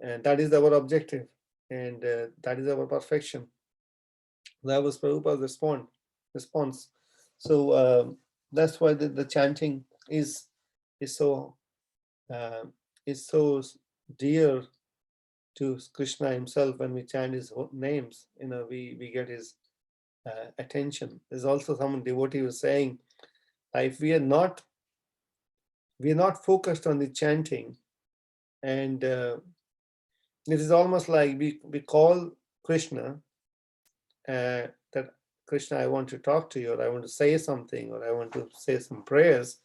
And that is our objective. And that is our perfection. That was Prabhupada's response. So that's why the chanting is so dear to Krishna himself. When we chant his names, we get his attention. There's also some devotee was saying, if we are not focused on the chanting, and it is almost like we call Krishna, that Krishna, I want to talk to you, or I want to say something, or I want to say some prayers,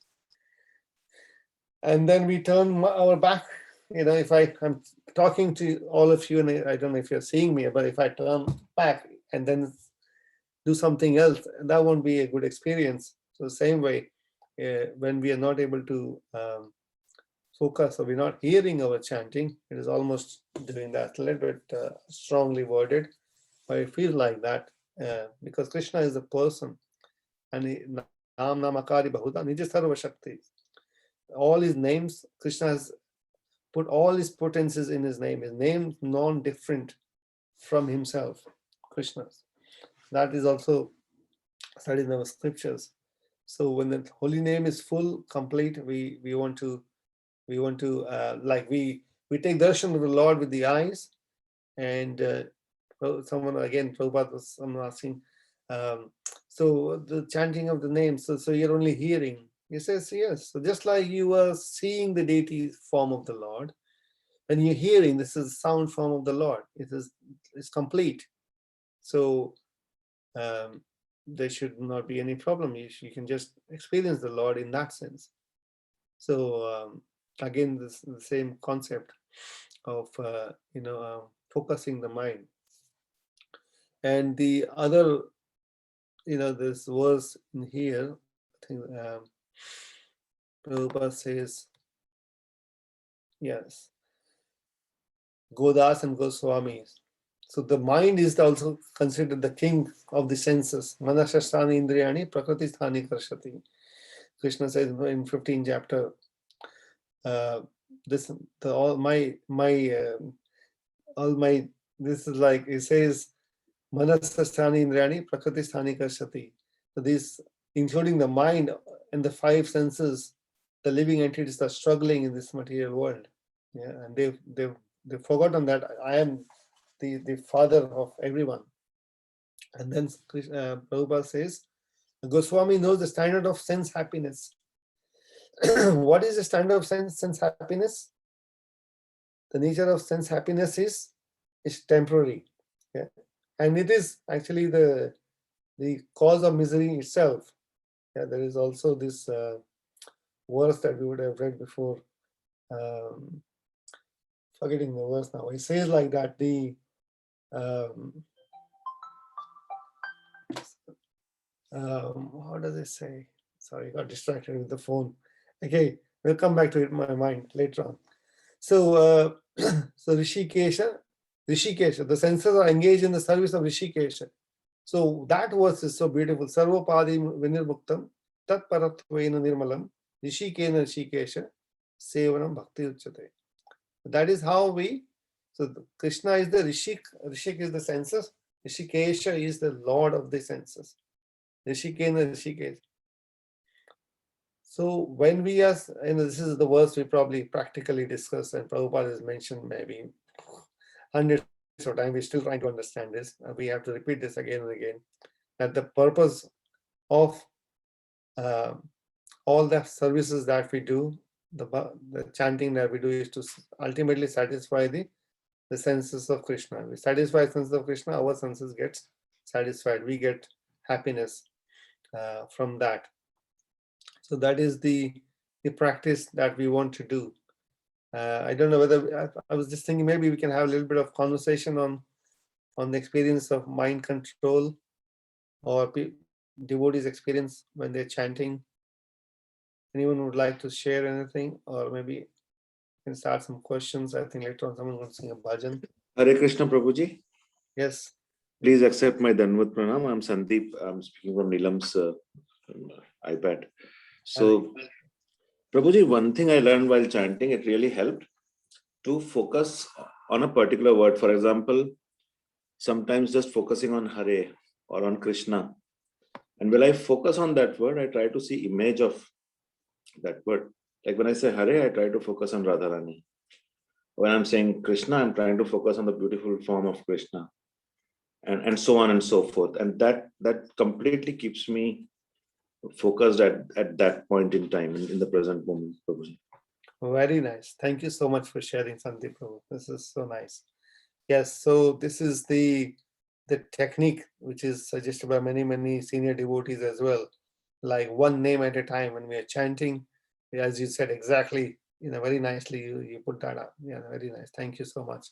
and then we turn our back. If I'm talking to all of you, and I don't know if you're seeing me, but if I turn back and then do something else, that won't be a good experience. So the same way, when we are not able to focus, so we're not hearing our chanting. It is almost doing that, a little bit strongly worded, but it feels like that because Krishna is a person, and Nam Namakari Bahuda Nija Sarva Shakti. All his names, Krishna has put all his potencies in his name. His name is non-different from himself, Krishna's. That is also studied in our scriptures. So when the holy name is full, complete, we want to like we take darshan of the Lord with the eyes, and someone again, Prabhupada was asking, so the chanting of the name, so you're only hearing. He says yes. So just like you are seeing the deity form of the Lord, when you're hearing, this is sound form of the Lord. It's complete. So there should not be any problem. You can just experience the Lord in that sense. So again, this the same concept of focusing the mind. And the other, this verse in here, I think Prabhupada says, yes, Godas and Goswamis. So the mind is also considered the king of the senses. Manashasthani Indriyani Prakriti Sthani Karshati. Krishna says in 15th chapter, this is like, it says Manasasthani Indriyani Prakriti Sthani Karshati. So these, including the mind and the five senses, the living entities are struggling in this material world. Yeah, and they've forgotten that I am the father of everyone. And then Prabhupada says, Goswami knows the standard of sense happiness. What is the standard of sense happiness? The nature of sense happiness is temporary. Yeah? And it is actually the cause of misery itself. Yeah, there is also this verse that we would have read before. Forgetting the verse now. It says like that how does it say? Sorry, got distracted with the phone. Okay, we'll come back to it in my mind later on. So, so Rishikesha, the senses are engaged in the service of Rishikesha. So that verse is so beautiful. Sarvopadi vinirmuktam tat paratvena nirmalam Rishikena Rishikesha sevanam bhakti uchate. That is how so Krishna is the Rishik is the senses, Rishikesha is the Lord of the senses. Rishikena Rishikesh. So when we are, this is the verse we probably practically discussed, and Prabhupada has mentioned maybe hundreds of times. We're still trying to understand this. We have to repeat this again and again, that the purpose of all the services that we do, the chanting that we do, is to ultimately satisfy the senses of Krishna. We satisfy the senses of Krishna, our senses get satisfied. We get happiness from that. So that is the practice that we want to do. I don't know whether, I was just thinking maybe we can have a little bit of conversation on the experience of mind control, or devotees' experience when they're chanting. Anyone would like to share anything, or maybe can start some questions. I think later on someone will sing a bhajan. Hare Krishna, Prabhuji. Yes. Please accept my Danvat Pranam. I'm Sandeep. I'm speaking from Nilam's iPad. So, Prabhuji, one thing I learned while chanting, it really helped to focus on a particular word. For example, sometimes just focusing on Hare or on Krishna. And when I focus on that word, I try to see image of that word. Like when I say Hare, I try to focus on Radharani. When I'm saying Krishna, I'm trying to focus on the beautiful form of Krishna, and so on and so forth. And that completely keeps me focused at that point in time, in the present moment. Very nice. Thank you so much for sharing, Sandeep Prabhu. This is so nice. Yes, so this is the technique which is suggested by many senior devotees as well. Like one name at a time when we are chanting, as you said exactly, very nicely you put that up. Yeah, very nice. Thank you so much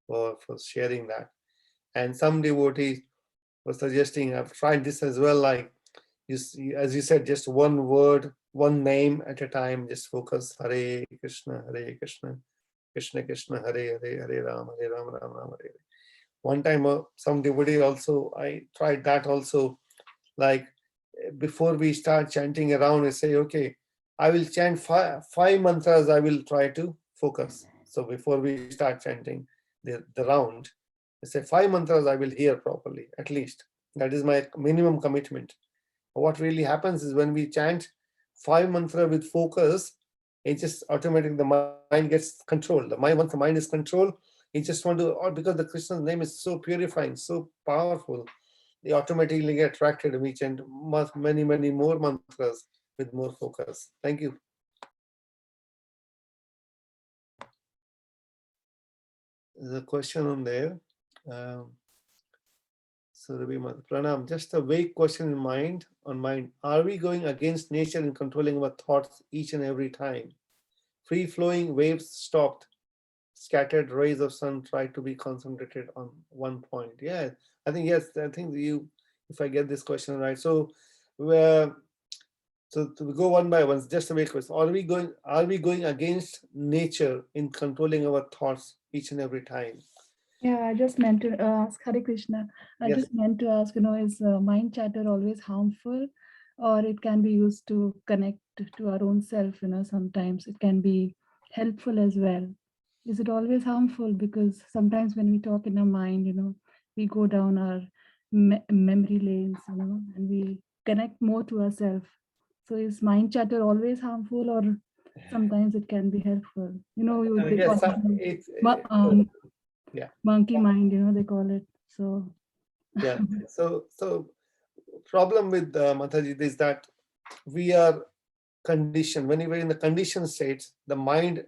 for sharing that. And some devotees were suggesting, I've tried this as well, like as you said, just one word, one name at a time, just focus. Hare Krishna, Krishna Krishna, Hare Hare, Hare Ram, Ram Ram, Hare Hare. One time, some devotee also, I tried that also, like before we start chanting around, I say, okay, I will chant five mantras, I will try to focus. So before we start chanting the round, I say 5 mantras I will hear properly, at least. That is my minimum commitment. What really happens is when we chant 5 mantra with focus, it just automatically the mind gets controlled. Once the mind is controlled, you just want to, or because the Krishna's name is so purifying, so powerful, they automatically get attracted to me chant many, many more mantras with more focus. Thank you. There's a question on there. So Pranam, just a vague question in mind. Are we going against nature in controlling our thoughts each and every time? Free-flowing waves stopped. Scattered rays of sun try to be concentrated on one point. Yeah, I think yes. I think you, if I get this question right. So, so to go one by one, just a vague question. Are we going against nature in controlling our thoughts each and every time? Yeah, I just meant to ask Hare Krishna. I Yes. just meant to ask, is mind chatter always harmful, or it can be used to connect to our own self? Sometimes it can be helpful as well. Is it always harmful? Because sometimes when we talk in our mind, we go down our memory lanes, and we connect more to ourselves. So is mind chatter always harmful, or sometimes it can be helpful? They Yes, call it yeah. monkey mind, they call it. So Yeah. So problem with Mataji is that we are conditioned. When we're in the conditioned states, the mind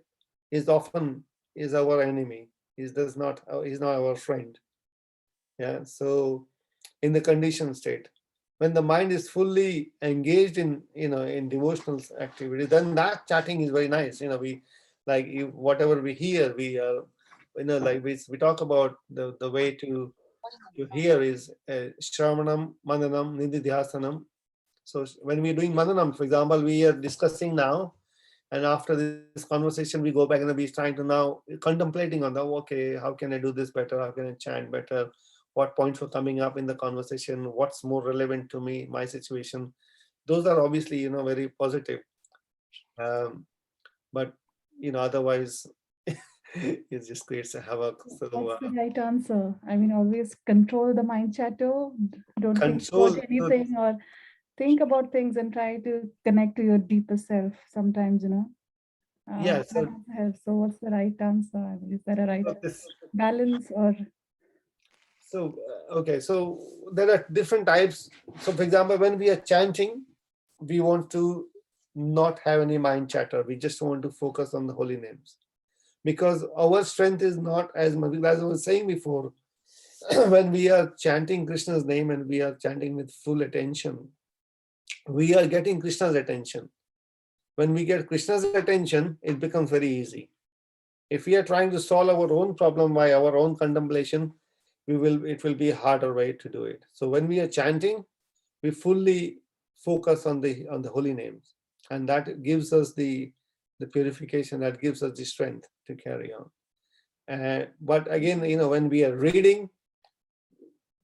is often is our enemy. He's not our friend. Yeah. So in the conditioned state, when the mind is fully engaged in in devotional activity, then that chatting is very nice. We like whatever we hear, we are like we talk about the way to hear is Shravanam, Mananam, Nididhyasanam. So when we're doing Mananam, for example, we are discussing now, and after this conversation, we go back and we're trying to now contemplating on okay, how can I do this better? How can I chant better? What points were coming up in the conversation? What's more relevant to me, my situation? Those are obviously, very positive. But, otherwise, it just creates a havoc. So what's the right answer? I mean, always control the mind chatter. Don't think control. about anything, or think about things and try to connect to your deeper self. Sometimes, Yeah. that also helps. So what's the right answer? I mean, is there a right This, balance, or? So, okay, so there are different types. So, for example, when we are chanting, we want to not have any mind chatter. We just want to focus on the holy names. Because our strength is not as much, as I was saying before, when we are chanting Krishna's name and we are chanting with full attention, we are getting Krishna's attention. When we get Krishna's attention, it becomes very easy. If we are trying to solve our own problem by our own contemplation, it will be a harder way to do it. So when we are chanting, we fully focus on the holy names, and that gives us the purification, that gives us the strength to carry on. But again, when we are reading,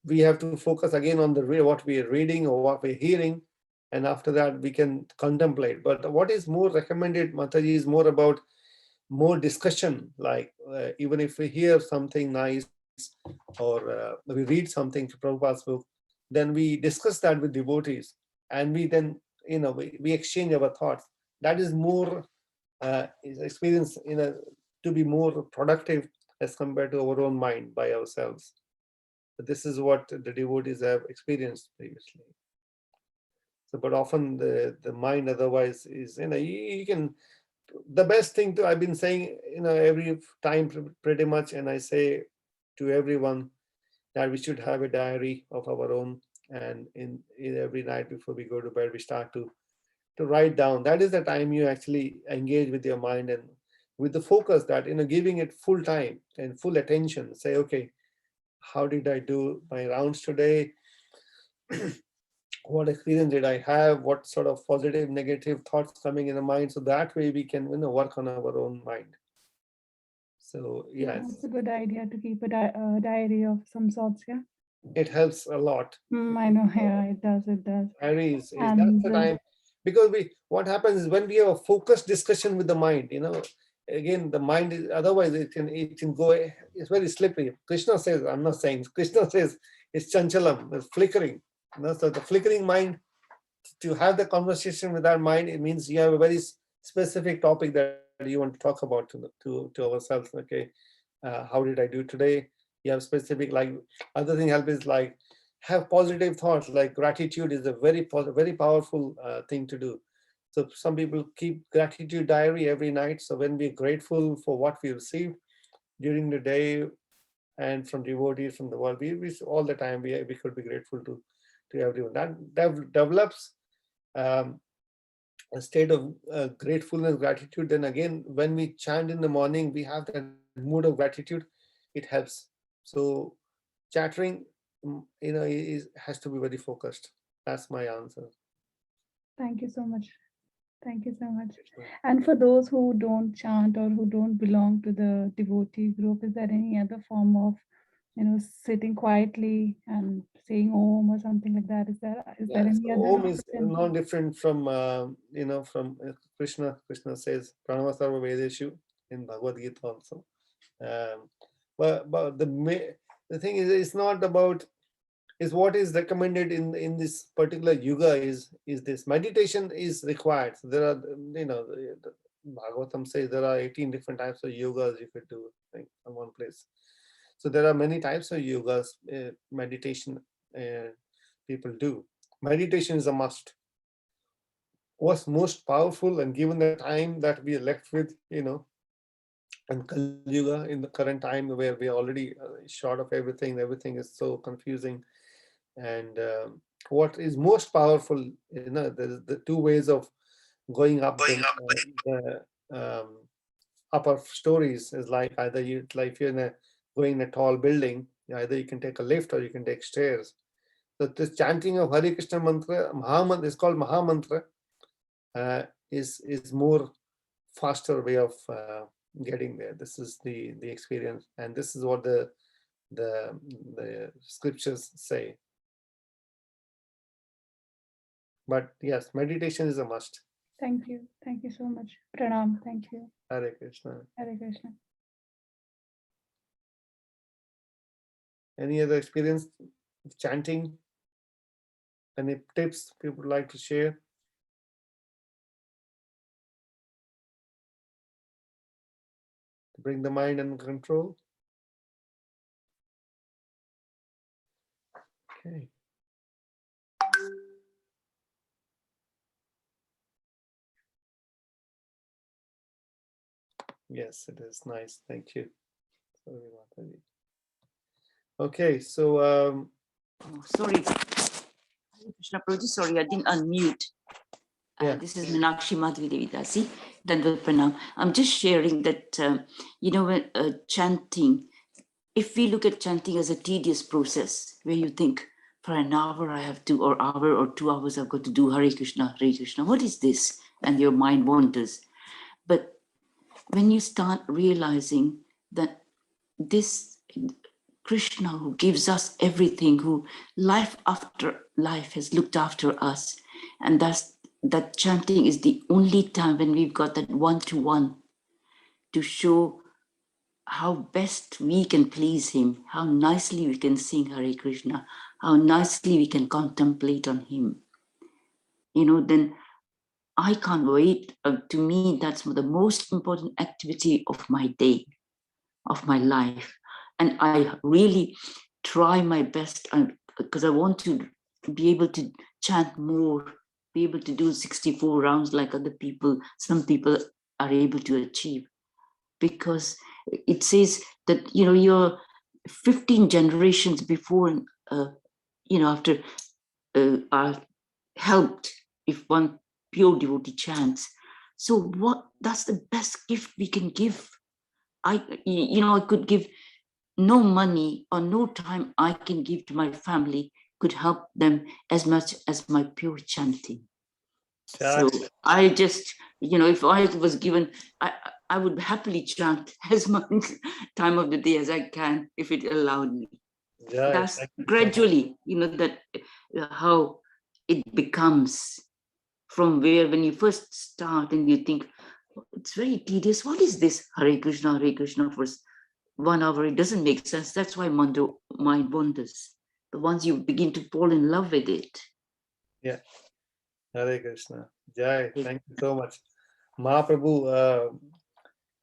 we have to focus again on what we are reading or what we're hearing, and after that we can contemplate. But what is more recommended, Mataji, is more about more discussion, like even if we hear something nice or we read something to Prabhupada's book, then we discuss that with devotees, and we then we exchange our thoughts. That is more experience to be more productive as compared to our own mind by ourselves. But this is what the devotees have experienced previously. So, but often the mind otherwise is you can. The best thing I've been saying every time pretty much, and I say to everyone that we should have a diary of our own, and in every night before we go to bed we start to write down. That is the time you actually engage with your mind, and with the focus that giving it full time and full attention. Say, okay, how did I do my rounds today? what experience did I have, what sort of positive, negative thoughts coming in the mind. So that way we can work on our own mind. So yes, It's a good idea to keep a diary of some sorts. Yeah. it helps a lot. I know. Yeah, it does. It does. Diary is that's And the time, because what happens is when we have a focused discussion with the mind, again the mind is, otherwise it can go, it's very slippery. Krishna says, I'm not saying, Krishna says it's chanchalam, it's flickering. So the flickering mind, to have the conversation with our mind, it means you have a very specific topic that you want to talk about to ourselves. Okay, how did I do today? You have specific, like, other thing help is like have positive thoughts. Like gratitude is a very powerful thing to do. So some people keep gratitude diary every night. So when we're grateful for what we received during the day and from devotees from the world, we all the time we could be grateful to everyone. That develops a state of gratefulness, gratitude. Then again, when we chant in the morning, we have that mood of gratitude. It helps. So chattering, has to be very focused. That's my answer. thank you so much. Thank you so much. And for those who don't chant or who don't belong to the devotee group, is there any other form of, sitting quietly and saying Om or something like that? Is there any So other Om is option? not different from from Krishna. Krishna says Pranava Sarva Vedeshu in Bhagavad Gita also. But the thing is, it's not about, is what is recommended in this particular yuga is this meditation is required. So there are, the Bhagavatam says there are 18 different types of yogas you could do, in one place. So there are many types of yogas, meditation people do. Meditation is a must. What's most powerful, and given the time that we are left with, and Kali Yuga, in the current time where we are already short of everything is so confusing. And what is most powerful, the two ways of going up the upper stories is like either if you're going in a tall building, either you can take a lift or you can take stairs. So this chanting of Hare Krishna mantra, Mahamantra, is called Mahamantra, is more faster way of getting there. This is the experience, and this is what the scriptures say. But yes, meditation is a must. Thank you. Thank you so much. Pranam. Thank you. Hare Krishna. Hare Krishna. Any other experience of chanting? Any tips people would like to share? To bring the mind under control? Okay. Yes, it is nice. Thank you. Okay, so sorry, Krishna Prabhuji, sorry, I didn't unmute. Yeah. This is Meenakshi Madhvi Devidasi, Dandvat Pranam. I'm just sharing that, when chanting, if we look at chanting as a tedious process, where you think for an hour I have to, or hour or 2 hours I've got to do Hare Krishna, what is this? And your mind wanders. But when you start realizing that this Krishna, who gives us everything, who life after life has looked after us, and thus that chanting is the only time when we've got that one-to-one to show how best we can please him, how nicely we can sing Hare Krishna, how nicely we can contemplate on him. Then I can't wait. To me, that's the most important activity of my day, of my life. And I really try my best, because I want to be able to chant more, be able to do 64 rounds like other people, some people are able to achieve. Because it says that, you're 15 generations before, after are helped if one pure devotee chants. So that's the best gift we can give. I could give no money or no time I can give to my family, could help them as much as my pure chanting. Chant. So I just, if I was given, I would happily chant as much time of the day as I can if it allowed me. Jai, That's thank you so much. gradually, that how it becomes from where when you first start and you think, it's very tedious. What is this Hare Krishna for 1 hour? It doesn't make sense. That's why mind wanders. But once you begin to fall in love with it. Yeah. Hare Krishna. Jai, thank you so much. Mahaprabhu,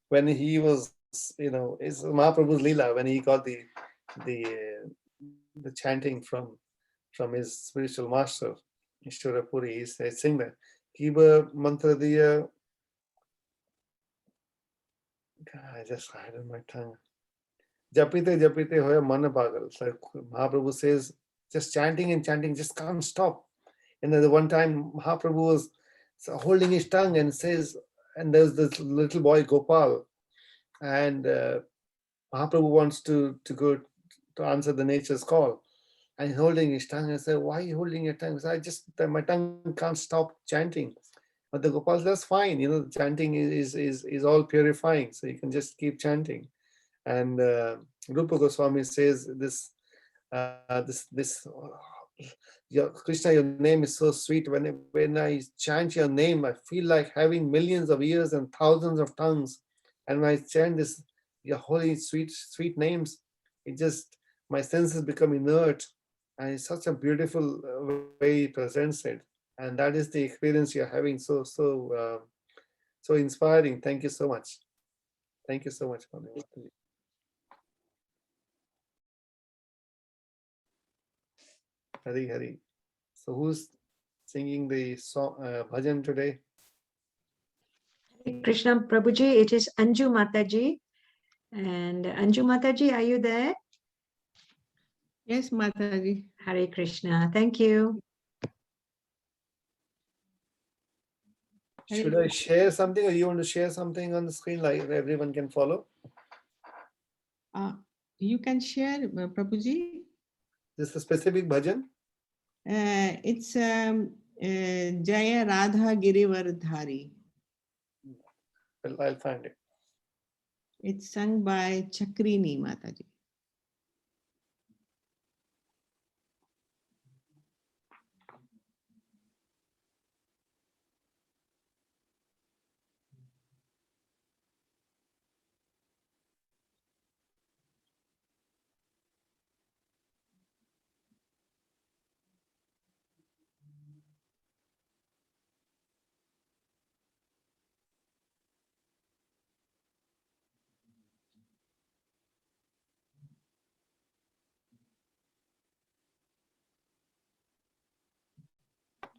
when he was, it's Mahaprabhu's Leela, when he got the chanting from his spiritual master, Ishwara Puri, he said, sing that. Kiba mantra diya. I just had it on my tongue. Japite hoya mana pagal. So Mahaprabhu says, just chanting and chanting, just can't stop. And then the one time Mahaprabhu was holding his tongue and says, and there's this little boy Gopal, and Mahaprabhu wants to go to answer the nature's call, and holding his tongue and said, why are you holding your tongue? So my tongue can't stop chanting. But the Gopal says, that's fine, chanting is all purifying, so you can just keep chanting. And Rupa Goswami says this Krishna, your name is so sweet. When I chant your name, I feel like having millions of ears and thousands of tongues. And when I chant this, your holy, sweet names, my senses become inert. And it's such a beautiful way he presents it. And that is the experience you're having. So inspiring. Thank you so much. Thank you so much, Manu. Hari. So who's singing the song bhajan today? Krishna Prabhuji, it is Anju Mataji. And Anju Mataji, are you there? Yes, Mataji. Hare Krishna. Thank you. Should I share something, or you want to share something on the screen like everyone can follow? You can share, Prabhuji. This is a specific bhajan? It's Jaya Radha Girivardhari. Well, I'll find it. It's sung by Chakrini Mataji.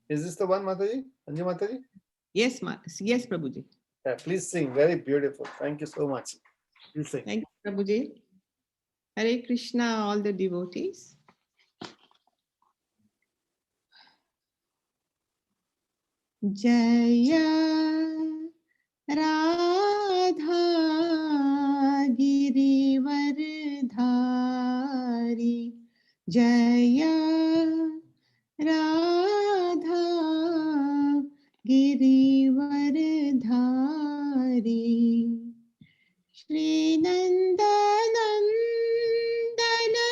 Is this the one, Mataji? Anju Mataji? Yes, yes, Prabhuji. Yeah, please sing. Very beautiful. Thank you so much. Please sing. Thank you, Prabhuji. Hare Krishna, all the devotees. Jaya Radha Girivardhari, Jaya Radha Girivardhari, Shri Nandanandana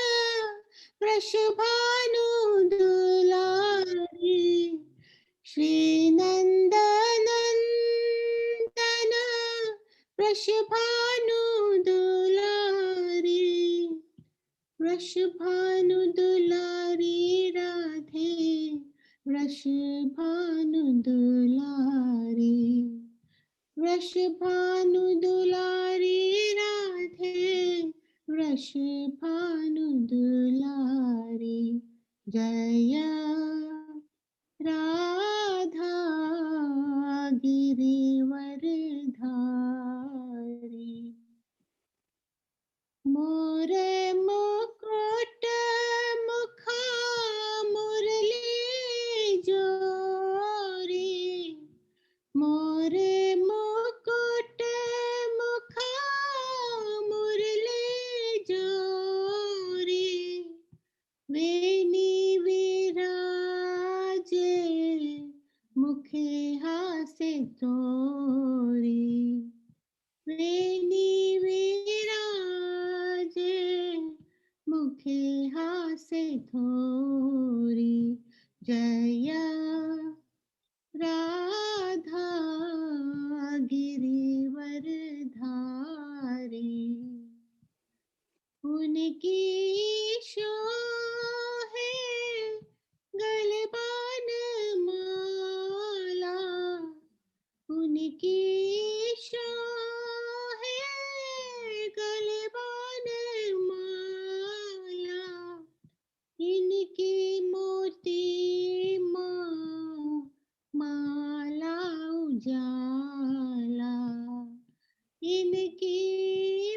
Vrashabhanu Dulari, Shri Nandanandana Vrashabhanu Dulari, Vrashabhanu Dulari Radhe, Vrashabhanu Dulari, Vrashabhanu Dulari Radhe, Vrashabhanu Dulari, Jaya Radha Girivardhari, More Mukut Mukha Murli Jori, More Mukut Mukha Murli Jori, Veni तोरी वेणी विराजे मुखे हासे थोरी जय राधा गिरिवर धारी उनकी शोहे गलबान माला उनकी शोहे गलबान माला इनकी मोती माला उजाला इनकी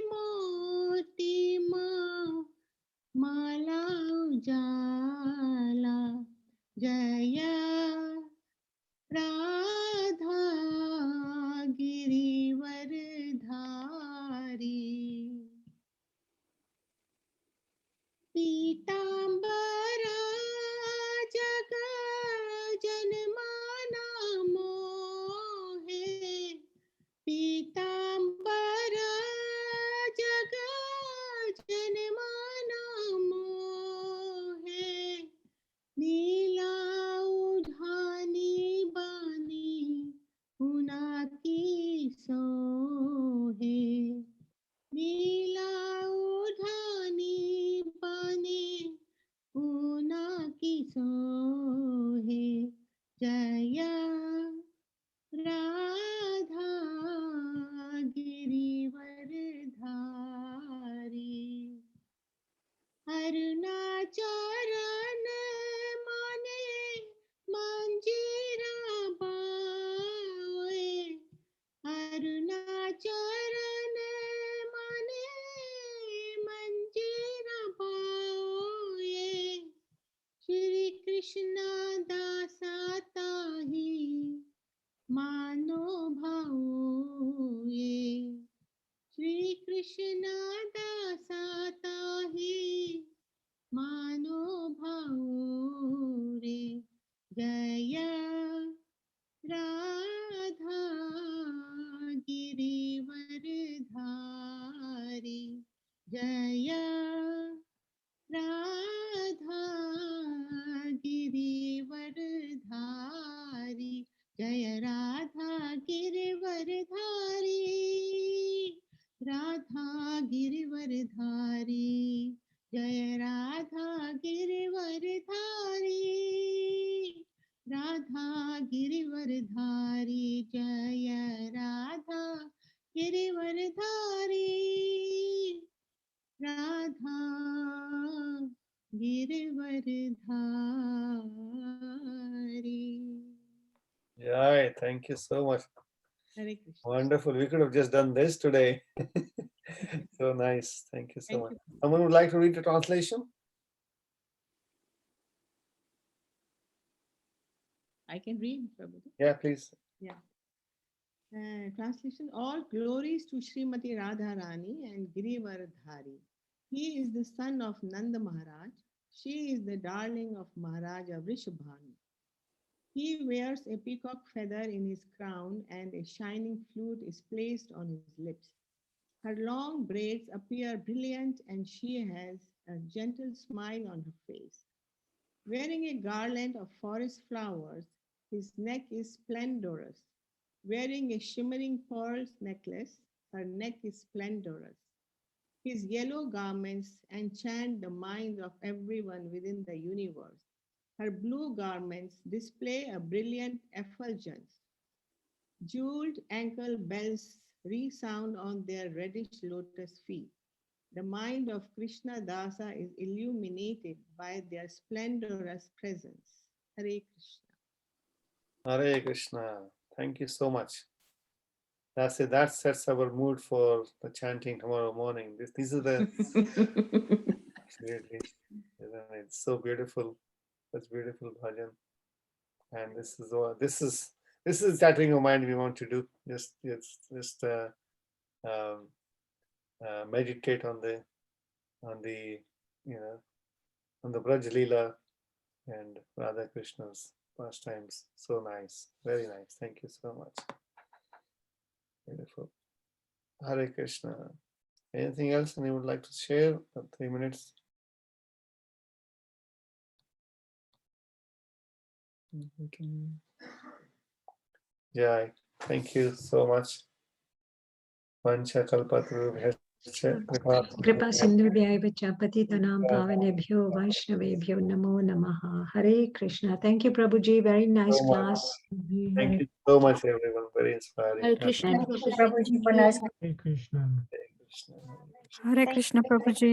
मोती माला उजाला जय राधा गिरिवर धारी पीतांबरा जग जनमाना मोहे पीतांबरा जग जनमाना मोहे नीला उठानी बानी उना की सोहे नीला उठानी बानी उना की सोहे जय राधा गिरिवर धारी अरुणाचरण माने मंजीरा बाए अरुणाचरण माने मंजीरा बाए श्री कृष्ण दासा ताही मानो भाए श्री कृष्ण दासा ताही मानो भाओ रे जय राधा गिरिवर धारी जय राधा गिरिवर धारी जय राधा गिरिवर धारी राधा गिरिवर धारी जय राधा गिरिवर धारी राधा गिरिवर धारी जय राधा गिरिवर धारी राधा गिरिवर धारी Yeah, thank you so much. Hare Krishna. Wonderful. We could have just done this today. So nice. Thank you so Thank much. you. Someone would like to read the translation? I can read, Prabhu. Yeah, please. Translation. All glories to Srimati Radharani and Girivardhari. He is the son of Nanda Maharaj. She is the darling of Maharaja Vrishabhanu. He wears a peacock feather in his crown and a shining flute is placed on his lips. Her long braids appear brilliant and she has a gentle smile on her face. Wearing a garland of forest flowers, his neck is splendorous. Wearing a shimmering pearls necklace, her neck is splendorous. His yellow garments enchant the mind of everyone within the universe. Her blue garments display a brilliant effulgence. Jeweled ankle bells resound on their reddish lotus feet. The mind of Krishna Dasa is illuminated by their splendorous presence. Hare Krishna. Hare Krishna. Thank you so much. That's it. That sets our mood for the chanting tomorrow morning. These are the absolutely. It's so beautiful. Such beautiful bhajan. And this is what this is chattering of mind we want to do. Just meditate on the on the Braj Leela and Radha Krishna's pastimes. So nice, very nice. Thank you so much. Beautiful. Hare Krishna. Anything else anyone would like to share? 3 minutes. Yeah, thank you so much. Vancha kalpatarubhyascha Kripa sindhubhyaiva cha patitanam pavanebhyo vaishnavebhyo namo namaha. Hare Krishna. Thank you, Prabhuji. Very nice so much. class. Thank you so much, everyone. Very inspiring. Hare Krishna. And Prabhuji. Hare Krishna. Hare Krishna. Hare Krishna, Prabhuji.